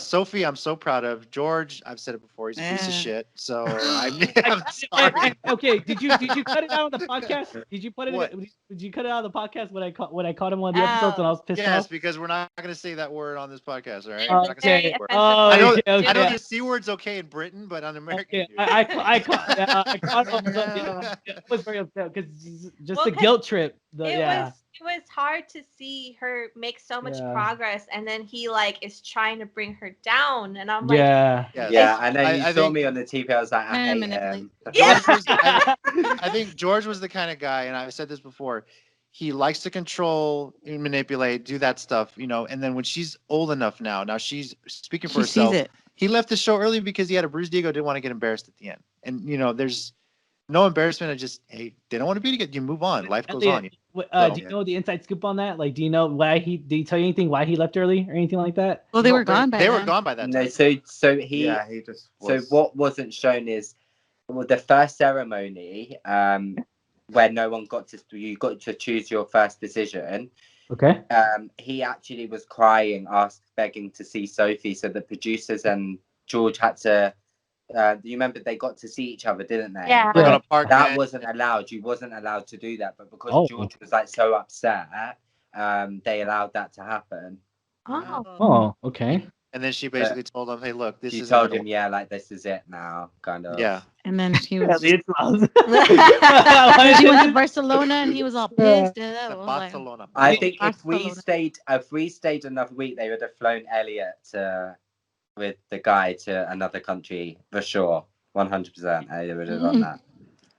Sophie, I'm so proud of. George, I've said it before, he's a piece of shit. So I'm sorry. Okay, did you cut it out on the podcast? Did you put it? What? Did you cut it out of the podcast when I caught him on the episodes when I was pissed Yes, off? because we're not going to say that word on this podcast, all right? It's We're not gonna say very that word. Oh, I know, okay. I know the C word's okay in Britain, but on American. Okay, I caught him. I was very upset because just the 'cause guilt trip. It was hard to see her make so much Yeah. progress, and then he like is trying to bring her down, and I'm like, Yeah. Yes. Yeah, I know you I saw think- me on the TV. I was like, I hate manipulate. him. Yeah. George was, I think George was the kind of guy, and I've said this before. He likes to control and manipulate, do that stuff, and then when she's old enough now she's speaking for She herself. sees it. He left the show early because he had a bruised ego, didn't want to get embarrassed at the end. And there's no embarrassment. I just, hey, they don't want to be together. You move on. Life goes on. Do you know the inside scoop on that? Like, do you know why did he tell you anything why he left early or anything like that? Well, they were gone by They then. were gone by that No, time. so he just was... So what wasn't shown is the first ceremony, where no one got to choose your first decision. Okay. He actually was crying, begging to see Sophie. So the producers and George had to. You remember they got to see each other, didn't they? Yeah. On a park That bench. wasn't allowed. You wasn't allowed to do that, but because George was like so upset, they allowed that to happen. Oh, okay. And then she basically told him, hey, look, this She is told him, yeah, like this is it now, kind of. Yeah. And then she was. She She went to Barcelona and he was all pissed. The Barcelona. I think if Barcelona. we stayed another week, they would have flown Elliot with the guy to another country for sure, 100%. They would have done that.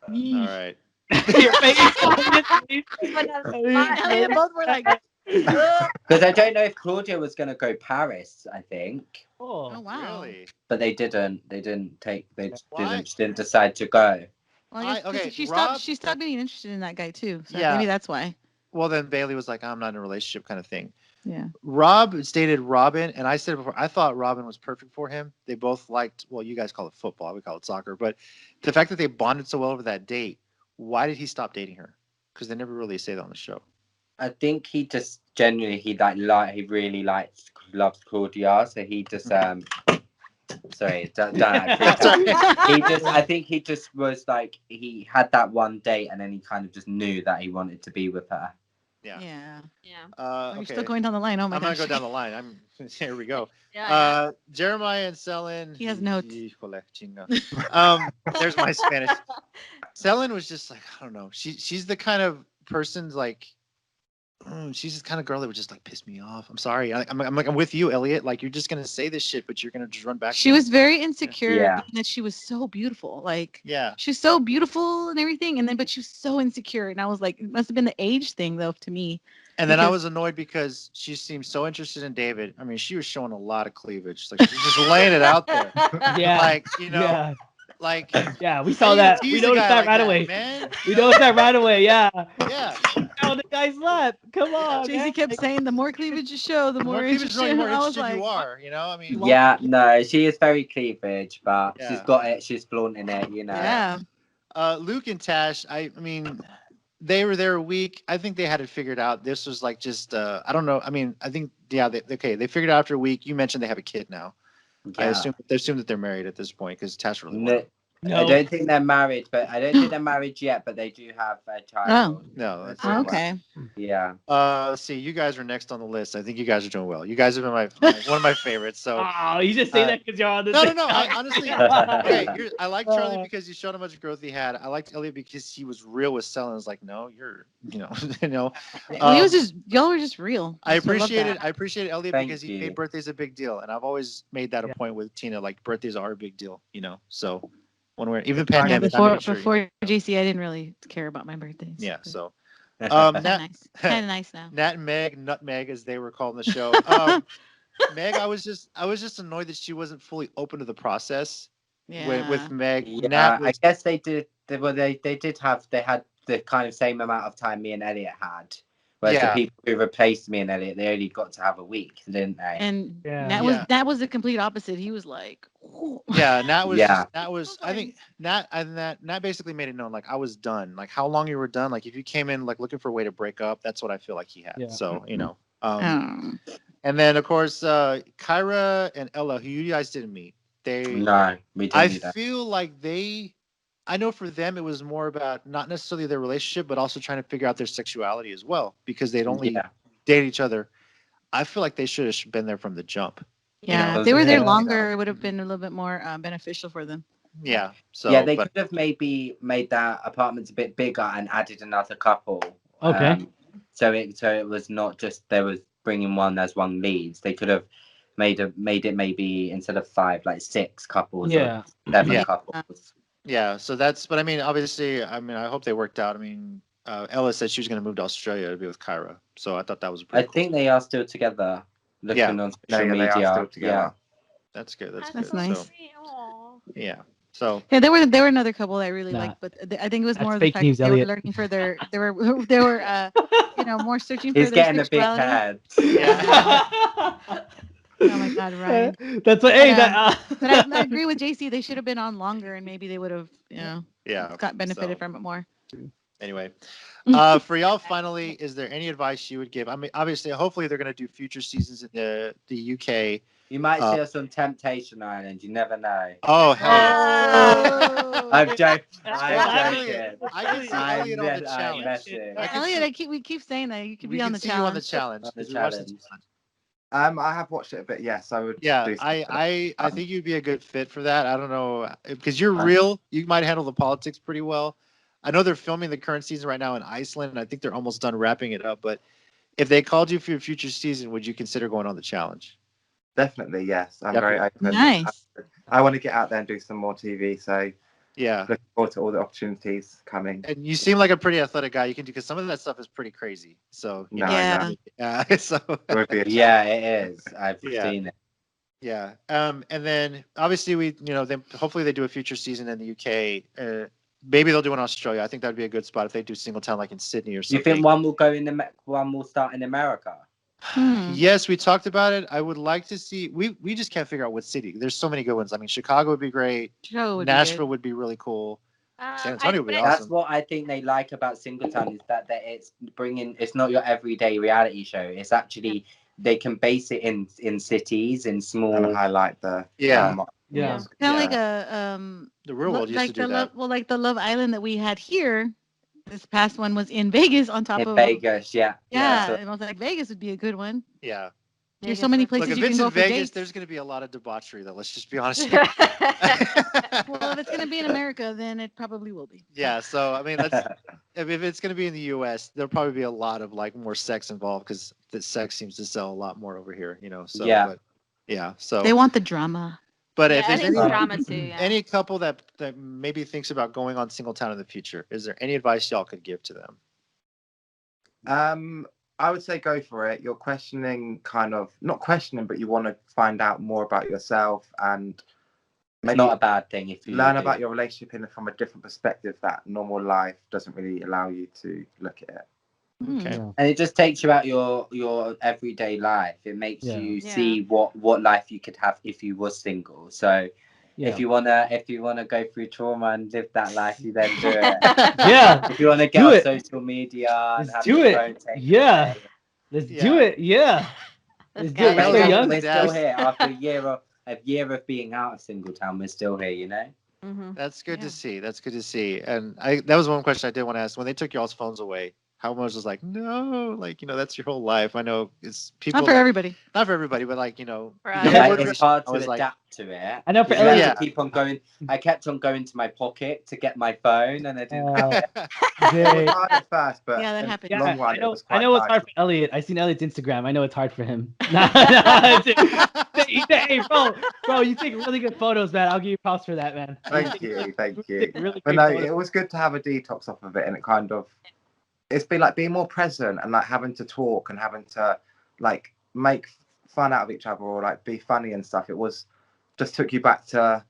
All right. Your face. Elliot both were like, Because I don't know if Claudia was going to go Paris, I think. oh wow. Really? But they didn't. They didn't take. They Why? didn't decide to go. Well, I guess 'cause okay, she Rob- stopped being interested in that guy too. So Yeah. maybe that's why. Well, then Bailey was like, I'm not in a relationship kind of thing. Yeah. Rob dated Robin, and I said before, I thought Robin was perfect for him. They both liked, well, you guys call it football, we call it soccer, but the fact that they bonded so well over that date, why did he stop dating her? Because they never really say that on the show. I think he just genuinely he really loves Claudia, so he just sorry, don't I think he just was like he had that one date and then he kind of just knew that he wanted to be with her. Yeah. Yeah. Yeah. You're Okay. still going down the line. Oh my I'm gosh. gonna go down the line. Here we go. Yeah. Jeremiah and Selin. He has notes. Híjole, chinga. There's my Spanish. Selin was just like, I don't know. She's the kind of person like she's the kind of girl that would just like piss me off. I'm sorry. I'm with you, Elliot. Like you're just gonna say this shit, but you're gonna just run back. She was very insecure Yeah. being that she was so beautiful. Like Yeah. she's so beautiful and everything, and then but she was so insecure. And I was like, it must have been the age thing though to me. And then I Because- was annoyed because she seemed so interested in David. I mean, she was showing a lot of cleavage. Like she's just laying it out there. Yeah. Like, Yeah. like Yeah. We saw how you that. tease We a noticed guy that like right away. man. We noticed that right away. Yeah. Yeah. Oh, the guy's left. Come on. Jay-Z man. kept saying, the more cleavage you show, the The more more cleavage interested. showing, the more I was interested like, you are. You know, I mean, Yeah, no, she is very cleavage, but Yeah. she's got it. She's flaunting it, you know. yeah. Luke and Tash. I mean, they were there a week. I think they had it figured out. This was like just I don't know. I mean, I think they figured it out after a week. You mentioned they have a kid now. I assume that they're married at this point because Tash really wanted. I don't think they're married, but I don't think they're married yet. But they do have a child. No, that's Oh, okay. Yeah. Let's see. You guys are next on the list. I think you guys are doing well. You guys have been one of my favorites. So. Oh, you just say that because you're on the. No. I honestly, okay. I like Charlie because he showed how much growth he had. I liked Elliot because he was real with Selin. I was like, no, you're, you know. Well, he was just y'all were just real. I So love appreciated that. Elliot Thank because he you. made birthdays a big deal, and I've always made that a point with Tina. Like birthdays are a big deal, you know. So when we're even Yeah, pandemic, before JC, I didn't really care about my birthdays. yeah. So Kind of Nat, nice. Kind of nice now. Nat and Meg, Nutmeg, as they were called in the show. Meg, I was just annoyed that she wasn't fully open to the process. Yeah. With Meg, Yeah, I guess they did. They had the kind of same amount of time me and Elliot had. Whereas the people who replaced me and Elliot, they only got to have a week, didn't they? And Yeah. Nat was the complete opposite. He was like, "Ooh." Yeah, Nat was. Yeah. Nat was. I think Nat basically made it known like I was done. Like how long you were done. Like if you came in like looking for a way to break up, that's what I feel like he had. Yeah. So Oh. and then of course Kyra and Ella, who you guys didn't meet. No, we didn't. I meet them. feel like I know for them it was more about not necessarily their relationship, but also trying to figure out their sexuality as well because they'd only date each other. I feel like they should have been there from the jump. Yeah, if they were there longer, it would have been a little bit more beneficial for them. Yeah. So yeah, they could have maybe made that apartment a bit bigger and added another couple. Okay. So it was not just there was bringing one as one leads. They could have made it maybe instead of 5, like 6 couples. Yeah. Or 7 couples. Yeah, so but I mean, obviously, I hope they worked out. I mean, Ella said she was going to move to Australia to be with Kyra, so I thought that was pretty cool. think they are still together. Looking on social media, they are still together. Yeah. That's good. That's That's good. nice. So, yeah. So yeah, there were another couple that I really liked, but I think it was more of the fact that they were looking for their they were more searching for He's their getting sexuality. a big head. yeah. Oh my God, Ryan. That's what. But I agree with JC. They should have been on longer, and maybe they would have, got benefited from it more. Anyway, for y'all, finally, is there any advice you would give? I mean, obviously, hopefully, they're going to do future seasons in the UK. You might see us on Temptation Island. You never know. Oh, hell yeah. I'm joking. I can see Elliot on the challenge. Elliot, we keep saying that you could be on the challenge. You on the challenge. I have watched it a bit. Yes, I would. Yeah, I think you'd be a good fit for that. I don't know because you're real. You might handle the politics pretty well. I know they're filming the current season right now in Iceland, and I think they're almost done wrapping it up. But if they called you for your future season, would you consider going on the challenge? Definitely, yes. I'm very open. Nice. I want to get out there and do some more TV. So yeah, looking forward to all the opportunities coming. And you seem like a pretty athletic guy. You can do because some of that stuff is pretty crazy. So So yeah, it is. I've seen it. Yeah. And then obviously hopefully they do a future season in the UK. Maybe they'll do in Australia. I think that'd be a good spot if they do Singletown like in Sydney or something. You think one will start in America? Yes, we talked about it. I would like to see. We just can't figure out what city. There's so many good ones. I mean, Chicago would be great. Nashville would be really cool. San Antonio would be awesome. That's what I think they like about Singletown is that it's it's not your everyday reality show. It's actually they can base it in cities, in small. And highlight the kind of like the real world used to do that. Like the Love Island that we had here. This past one was in Vegas on top of Vegas, yeah. And I was like, Vegas would be a good one. Yeah. There's so many places you can go for Vegas, dates. there's going to be a lot of debauchery, though. Let's just be honest. Well, if it's going to be in America, then it probably will be. Yeah. So I mean, if it's going to be in the U.S., there'll probably be a lot of like more sex involved because the sex seems to sell a lot more over here. So So they want the drama. But if there's drama too, any couple that maybe thinks about going on Singletown in the future, is there any advice y'all could give to them? I would say go for it. You're questioning, not questioning, but you want to find out more about yourself and maybe not a bad thing if you learn about your relationship from a different perspective that normal life doesn't really allow you to look at it. Okay. And it just takes you out your everyday life. It makes you see what life you could have if you were single. So if you wanna go through trauma and live that life, you then do it. If you wanna get on social media and have your phone taken away. Let's do it. Yeah. Let's do it. We're still here after a year of being out of Singletown. We're still here, Mm-hmm. That's good to see. That's good to see. And that was one question I did want to ask. When they took y'all's phones away, how much was like, no, that's your whole life. I know it's people. Not for everybody. Not for everybody, but it's hard to adapt to it. I know for Elliot. Keep on going. I kept on going to my pocket to get my phone, and I didn't. It was hard at first, but that happened. Long run, I know it's hard for Elliot. I seen Elliot's Instagram. I know it's hard for him. Hey, bro, you take really good photos, man. I'll give you props for that, man. Thank you. Really but no, it was good to have a detox off of it, and it's been like being more present and like having to talk and having to like make fun out of each other or like be funny and stuff. It was just took you back to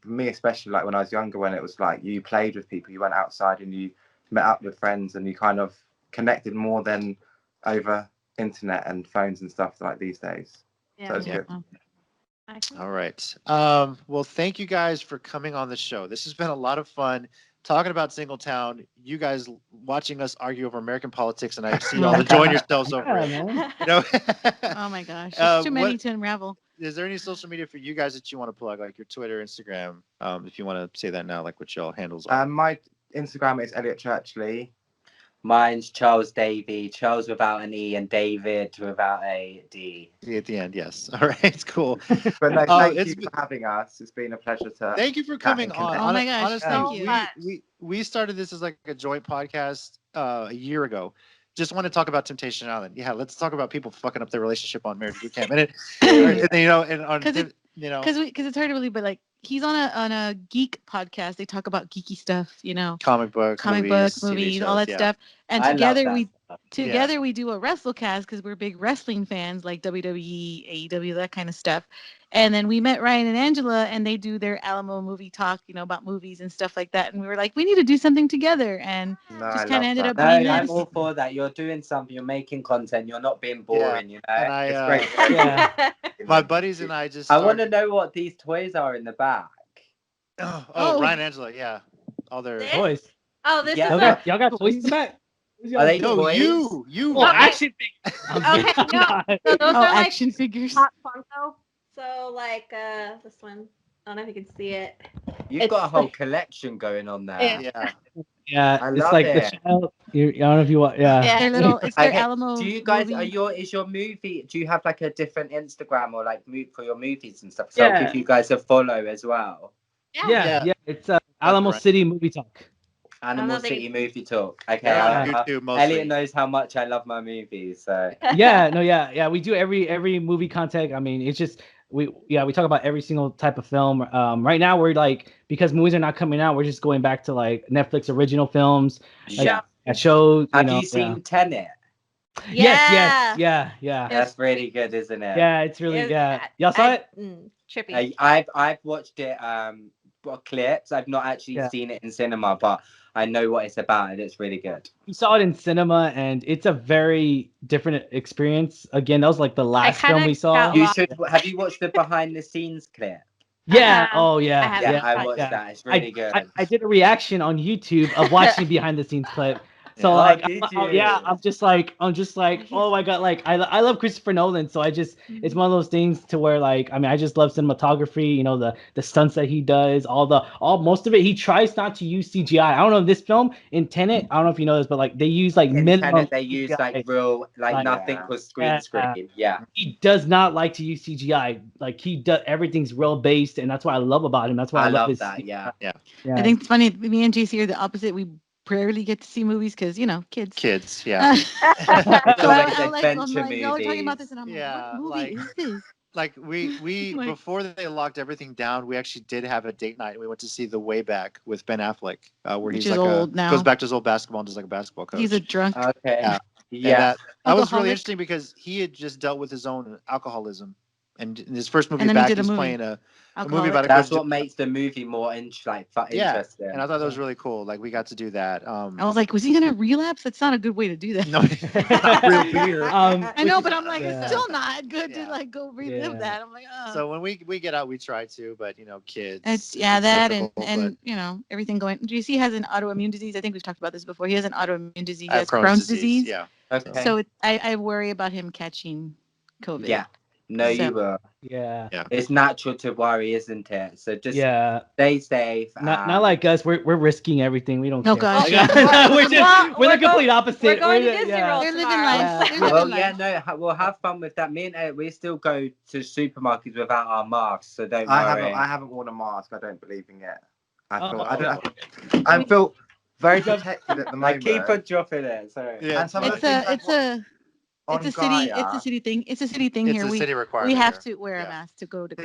me, especially like when I was younger, when it was like you played with people, you went outside and you met up with friends and you kind of connected more than over internet and phones and stuff like these days. Yeah. So it's good. All right. Well, thank you guys for coming on the show. This has been a lot of fun talking about Singletown. You guys watching us argue over American politics, and I see y'all enjoying yourselves over it. Man. You know? Oh my gosh, there's too many to unravel. Is there any social media for you guys that you want to plug, like your Twitter, Instagram? If you want to say that now, like what y'all handles are. My Instagram is Elliott Churchley. Mine's Charles Davy, Charles without an E and David without a D. D at the end, yes. All right, it's cool. But no, thank you for having us. It's been a pleasure to. Thank you for coming on. Oh my gosh, honestly, thank you. We started this as like a joint podcast a year ago. Just want to talk about Temptation Island. Yeah, let's talk about people fucking up their relationship on Marriage Boot Camp. And because it's hard to believe, but like he's on a geek podcast. They talk about geeky stuff, comic books, movies, all that stuff. And together we do a WrestleCast because we're big wrestling fans, like WWE, AEW, that kind of stuff. And then we met Ryan and Angela, and they do their Alamo movie talk, about movies and stuff like that. And we were like, we need to do something together, and just kind of ended up being I'm all for that. You're doing something. You're making content. You're not being boring. And it's great. Yeah. My buddies and I just. I want to know what these toys are in the back. Oh, Ryan and Angela, yeah, all their toys. Oh, this is y'all got toys in the back. Are they no, toys? you. Oh, action figures. Okay, no. So those are like action figures. Hot Funko. So like this one. I don't know if you can see it. You've got a whole collection going on there. Yeah. I love it. The child. I don't know if you want. Yeah. They're little. It's their Alamo. Do you guys movie. is your movie? Do you have like a different Instagram or like for your movies and stuff? So I'll give you guys a follow as well. Yeah. It's Alamo City Movie Talk. Animal City Movie Talk. Okay. YouTube mostly. Elliott knows how much I love my movies, so. Yeah. We do every movie content. I mean, it's just we talk about every single type of film. Right now we're like, because movies are not coming out, we're just going back to like Netflix original films. Yeah. Shows. Have you seen Tenet? Yes. That's really good, isn't it? Yeah, it's really Y'all saw it? Trippy. I've watched it clips. I've not actually seen it in cinema, but I know what it's about and it's really good. We saw it in cinema and it's a very different experience. Again, that was like the last film we saw. Have you watched the behind the scenes clip? Yeah. Oh yeah. I watched that. It's really good. I did a reaction on YouTube of watching behind the scenes clip. So I'm just like, oh my god, like I love Christopher Nolan, so it's one of those things to where like, I mean, I just love cinematography, the stunts that he does, most of it. He tries not to use CGI. I don't know this film in Tenet. I don't know if you know this, but like they use like minimum. Tenet, they use like real, like nothing was screen. Yeah. He does not like to use CGI. Like he does, everything's real based, and that's what I love about him. That's why I love his, that. Yeah. I think it's funny. Me and JC are the opposite. We rarely get to see movies because kids. Yeah. I'm like, y'all are talking about this, and I'm like, what movie is this? Like we before they locked everything down, we actually did have a date night. We went to see The Way Back with Ben Affleck, where he's like old now. Goes back to his old basketball and does like a basketball coach. He's a drunk. Okay. Yeah. That was really interesting because he had just dealt with his own alcoholism, and in his first movie back, he's playing a movie about that's what makes the movie more interesting. And I thought that was really cool. Like we got to do that. I was like, was he gonna relapse? That's not a good way to do that. No, real beer. I know, but I'm like, it's still not good to like go relive that. I'm like, oh. So when we get out, we try to, but kids. It's that and everything going. JC has an autoimmune disease. I think we've talked about this before. He has an autoimmune disease. He has Crohn's disease. Yeah. Okay. So I worry about him catching COVID. Yeah. No, you will. Yeah. It's natural to worry, isn't it? So just stay safe. Not like us. We're risking everything. We don't care. Oh gosh. We're the complete opposite. We're going to Disney World. They're living life. We'll have fun with that. Me and Ed, we still go to supermarkets without our masks, so don't worry. I haven't worn a mask. I don't believe in it. I feel very protected at the moment. Keep on dropping it. Sorry. Yeah. It's a city thing. It's a city thing here. It's a city requirement. We have to wear a mask to go to.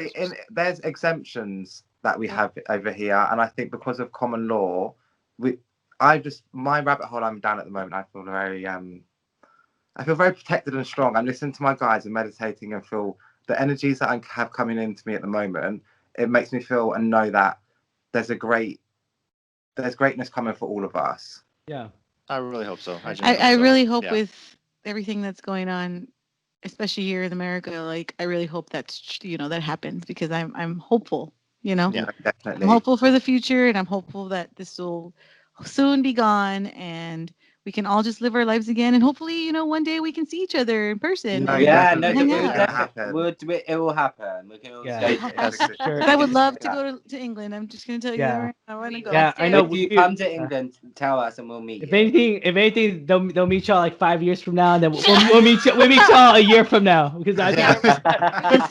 There's exemptions that we have over here, and I think because of common law, my rabbit hole I'm down at the moment. I feel very I feel very protected and strong. I'm listening to my guides and meditating and feel the energies that I have coming into me at the moment. It makes me feel and know that there's greatness coming for all of us. Yeah. I really hope so. I really hope with everything that's going on, especially here in America, like I really hope that's that happens because I'm hopeful. Yeah, definitely. I'm hopeful for the future, and I'm hopeful that this will soon be gone and we can all just live our lives again, and hopefully one day we can see each other in person. No, and definitely. hang out. It will happen. We can all Sure. I would love to go to England. I'm just gonna tell you that right now. I want to go. Yeah, I know. If you come to England, tell us and we'll meet If you. anything, they'll meet y'all like 5 years from now, and then we'll meet y'all a year from now because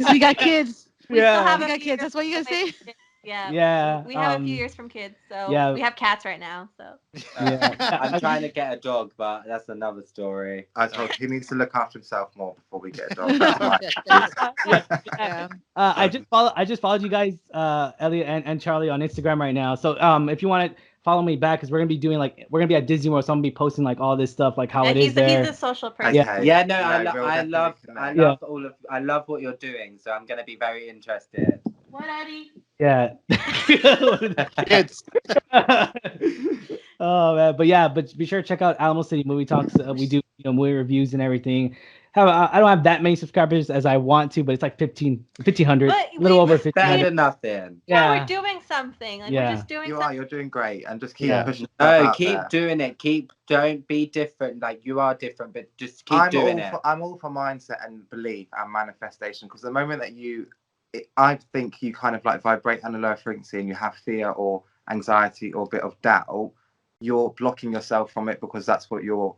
we got kids. We still have we got kids. That's what you gotta say. Yeah. Yeah. We have a few years from kids, so yeah. we have cats right now. So. I'm trying to get a dog, but that's another story. I told he needs to look after himself more before we get a dog. I just followed you guys, Elliot and Charlie on Instagram right now. So if you want to follow me back, because we're gonna be at Disney World, so I'm gonna be posting like all this stuff, like how it is there. He's a social person. Yeah. No, I love what you're doing. So I'm gonna be very interested. What, Eddie? Yeah. Kids. Oh man, but be sure to check out Alamo City Movie Talks. We do movie reviews and everything. I don't have that many subscribers as I want to, but it's like 1,500, a little over 50. Better than nothing. Yeah, we're doing something. Like we're just doing something. You're doing great, and just keep pushing. No, keep doing it. Don't be different. Like you are different, but just keep doing it. I'm all for mindset and belief and manifestation, because the moment that I think you kind of like vibrate on a lower frequency and you have fear or anxiety or a bit of doubt, you're blocking yourself from it because that's what you're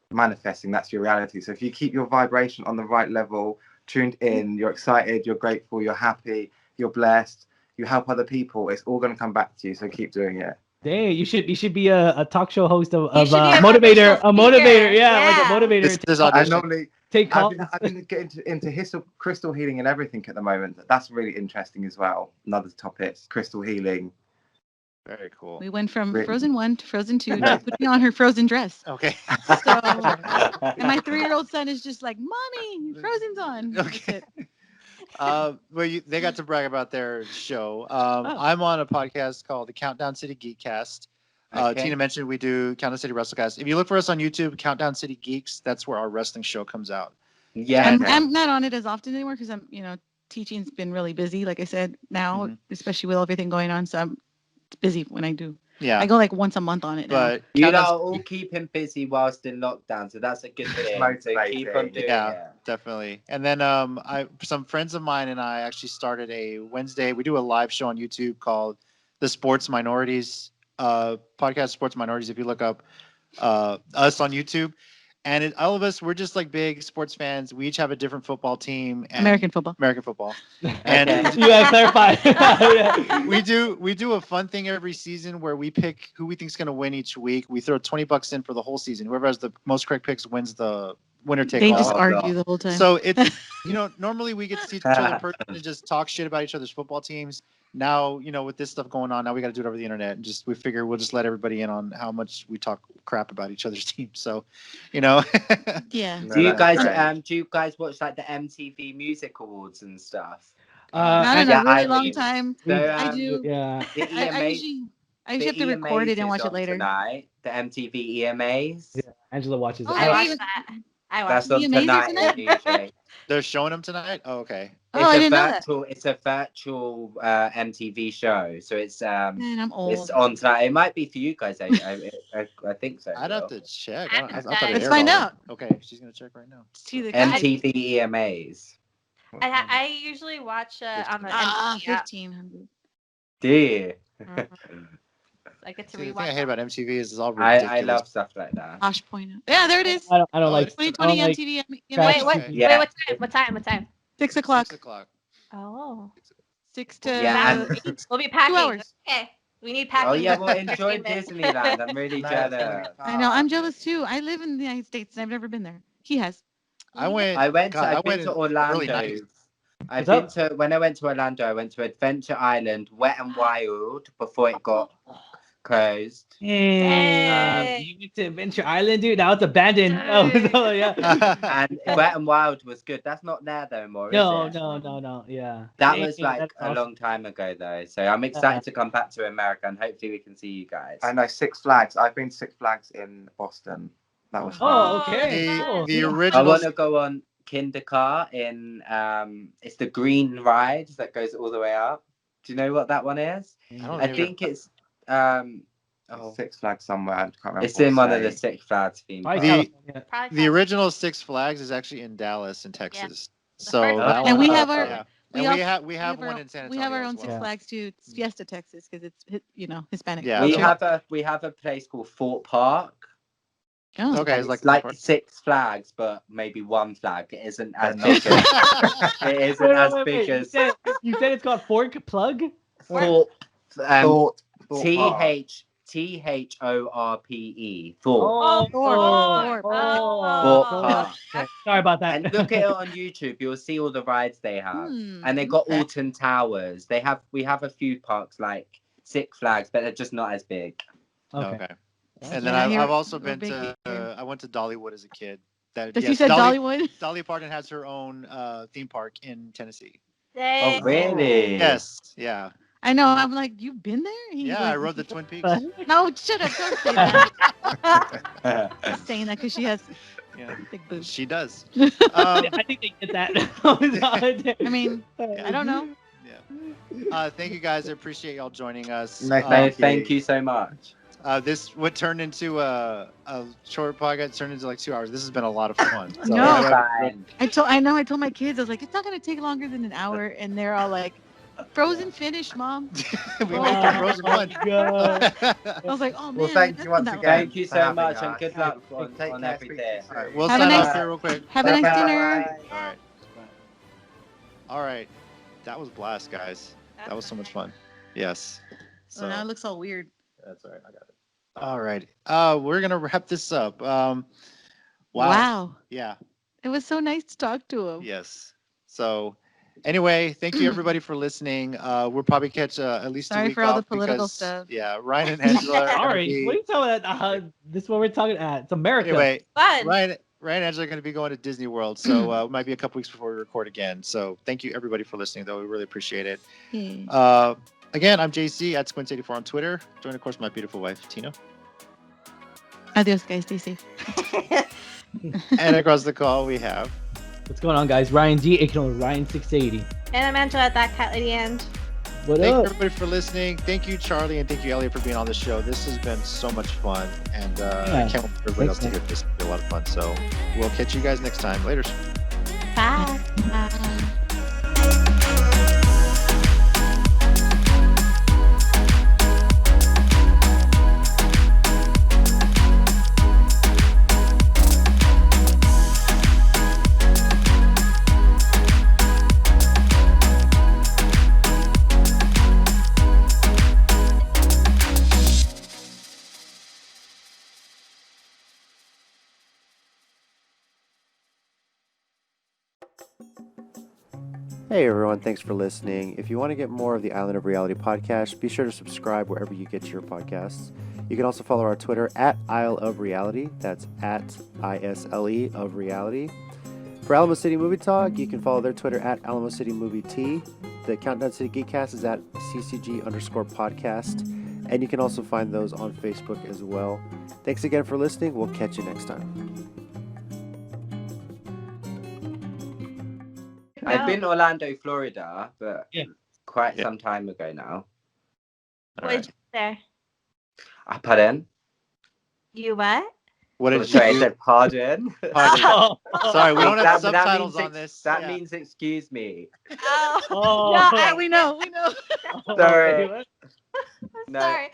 manifesting. That's your reality. So if you keep your vibration on the right level, tuned in, you're excited, you're grateful, you're happy, you're blessed, you help other people, it's all going to come back to you. So keep doing it. Dang, you should be a talk show host of a motivator, like a motivator. I normally take calls. I've been getting into crystal healing and everything at the moment. That's really interesting as well. Another topic, crystal healing. Very cool. We went from Frozen 1 to Frozen 2 to putting on her Frozen dress. Okay. So, and my 3-year-old son is just like, "Mommy, Frozen's on." Okay. Well, they got to brag about their show. I'm on a podcast called the Countdown City Geekcast. Tina mentioned we do Countdown City Wrestlecast. If you look for us on YouTube, Countdown City Geeks, that's where our wrestling show comes out. Yeah, I'm not on it as often anymore because I'm, teaching's been really busy. Like I said, now, especially with everything going on, so I'm busy when I do. Yeah, I go like once a month on it. But all keep him busy whilst in lockdown, so that's a good thing. So keep on doing it. Definitely. And then some friends of mine and I actually started a Wednesday. We do a live show on YouTube called the Sports Minorities podcast. Sports Minorities. If you look up us on YouTube. And all of us, we're just like big sports fans. We each have a different football team. American football. And you gotta clarify. we do a fun thing every season where we pick who we think is going to win each week. We throw $20 in for the whole season. Whoever has the most correct picks wins the winner take all. They just argue the whole time. So it's normally we get to see each other in person and just talk shit about each other's football teams. Now, with this stuff going on, now we got to do it over the internet. And we figure we'll just let everybody in on how much we talk crap about each other's teams. So, Yeah. Do you guys watch like the MTV Music Awards and stuff? Not in a really long time. So, I do. Yeah. I usually have to record it and watch it later. Tonight, the MTV EMAs. Yeah, Angela watches it. I watch that. That's on tonight. They're showing them tonight? Oh, okay. It's a virtual MTV show, so it's Man, I'm old. It's on tonight. It might be for you guys. I think so. I'd have to check. Let's find out. Okay, she's gonna check right now. MTV EMAs. I usually watch on the MTV 1500. Do you? I get to The rewatch. thing I hate about MTV is it's all ridiculous. I love stuff like that. Osh point. Yeah, there it is. I don't like 2020 MTV. Wait, what time? 6 o'clock. 6 o'clock. Oh. 6 to 8. We'll be packing. 2 hours. Okay. We need packing. Oh yeah, well enjoy Disneyland. I'm really jealous. I know, I'm jealous too. I live in the United States and I've never been there. He has. I've been to Orlando. When I went to Orlando, I went to Adventure Island, Wet and Wild before it got closed. You went to Adventure Island, dude. Now it's abandoned. Oh, yeah. And Wet and Wild was good. That's not there no more, is it? No. Yeah. That was like that's a awesome. long time ago, though. So I'm excited to come back to America, and hopefully we can see you guys. I know Six Flags. I've been to Six Flags in Boston. That was fun. Oh, okay. The I original. want to go on Kindercar in it's the green ride that goes all the way up. Do you know what that one is? I think it's Six Flags somewhere. I can't remember. It's in one of the Six Flags theme parks. The original Six Flags is actually in Dallas, in Texas. So that and one, we have our we have one in San Antonio. We have our own as Six well. Flags too. It's Fiesta, Texas, because it's Hispanic. Yeah. We have a place called Fort Park. Oh. Okay, It's like Six Flags, but maybe one flag. It isn't as big as it isn't as big as. You said it's called Fork Plug. Fort. Thorpe. THORPE. Thorpe. Oh, Thorpe. Fort Park. Sorry about that. And look at it on YouTube. You'll see all the rides they have, and they got Alton Towers. We have a few parks like Six Flags, but they're just not as big. Okay. And then I've also been to. I went to Dollywood as a kid. You said Dollywood? Dolly Parton has her own theme park in Tennessee. Oh, really? Yes. Yeah. I know. I'm like, you've been there? I rode the Twin Peaks. No, shut up. Don't say that. Just saying that because she has big boobs. She does. I think they did that. I mean, I don't know. Yeah. Thank you guys. I appreciate y'all joining us. No, thank you so much. This would turn into a short podcast, turned into like 2 hours. This has been a lot of fun. So I told my kids, I was like, it's not gonna take longer than an hour, and they're all like, Frozen finished, Mom. We made the Frozen one. I was like, oh man. Well, thank you once again. Thank you so much, and good luck on everything. Right, we'll have a sign off here real quick. Have a nice dinner. All right. That was blast, guys. That was so much fun. Yes. So now it looks all weird. That's all right. I got it. All right. We're gonna wrap this up. Wow. Yeah. It was so nice to talk to him. Yes. So anyway, thank you everybody for listening. We'll probably catch at least a week Sorry for all the off political because, stuff. Yeah, Ryan and Angela. Sorry. What are you talking about? This is what we're talking about. It's America. Anyway, Fun. Ryan and Angela are going to be going to Disney World, so it might be a couple weeks before we record again. So thank you everybody for listening, though. We really appreciate it. Again, I'm JC at Squints84 on Twitter. Joined, of course, my beautiful wife, Tina. Adios, guys. Stay safe. And across the call, we have... What's going on, guys? Ryan G, aka Ryan680. And I'm Angela at that cat lady end. What Thank you up? everybody for listening. Thank you, Charlie, and thank you, Elliot, for being on the show. This has been so much fun, and I can't wait for everybody else to hear this. It's been a lot of fun. So we'll catch you guys next time. Later. Bye. Hey everyone, thanks for listening. If you want to get more of the Island of Reality podcast, be sure to subscribe wherever you get your podcasts. You can also follow our Twitter at Isle of Reality. That's at ISLE of Reality. For Alamo City Movie Talk, you can follow their Twitter at Alamo City Movie T. The Countdown City Geekcast is at CCG_podcast. And you can also find those on Facebook as well. Thanks again for listening. We'll catch you next time. I've been to Orlando, Florida, but quite some time ago now. What did you do there? Pardon? You what? What did you Sorry, I do? said pardon. Sorry, we don't have subtitles on this. That means excuse me. Oh. No, we know. Sorry. I'm sorry.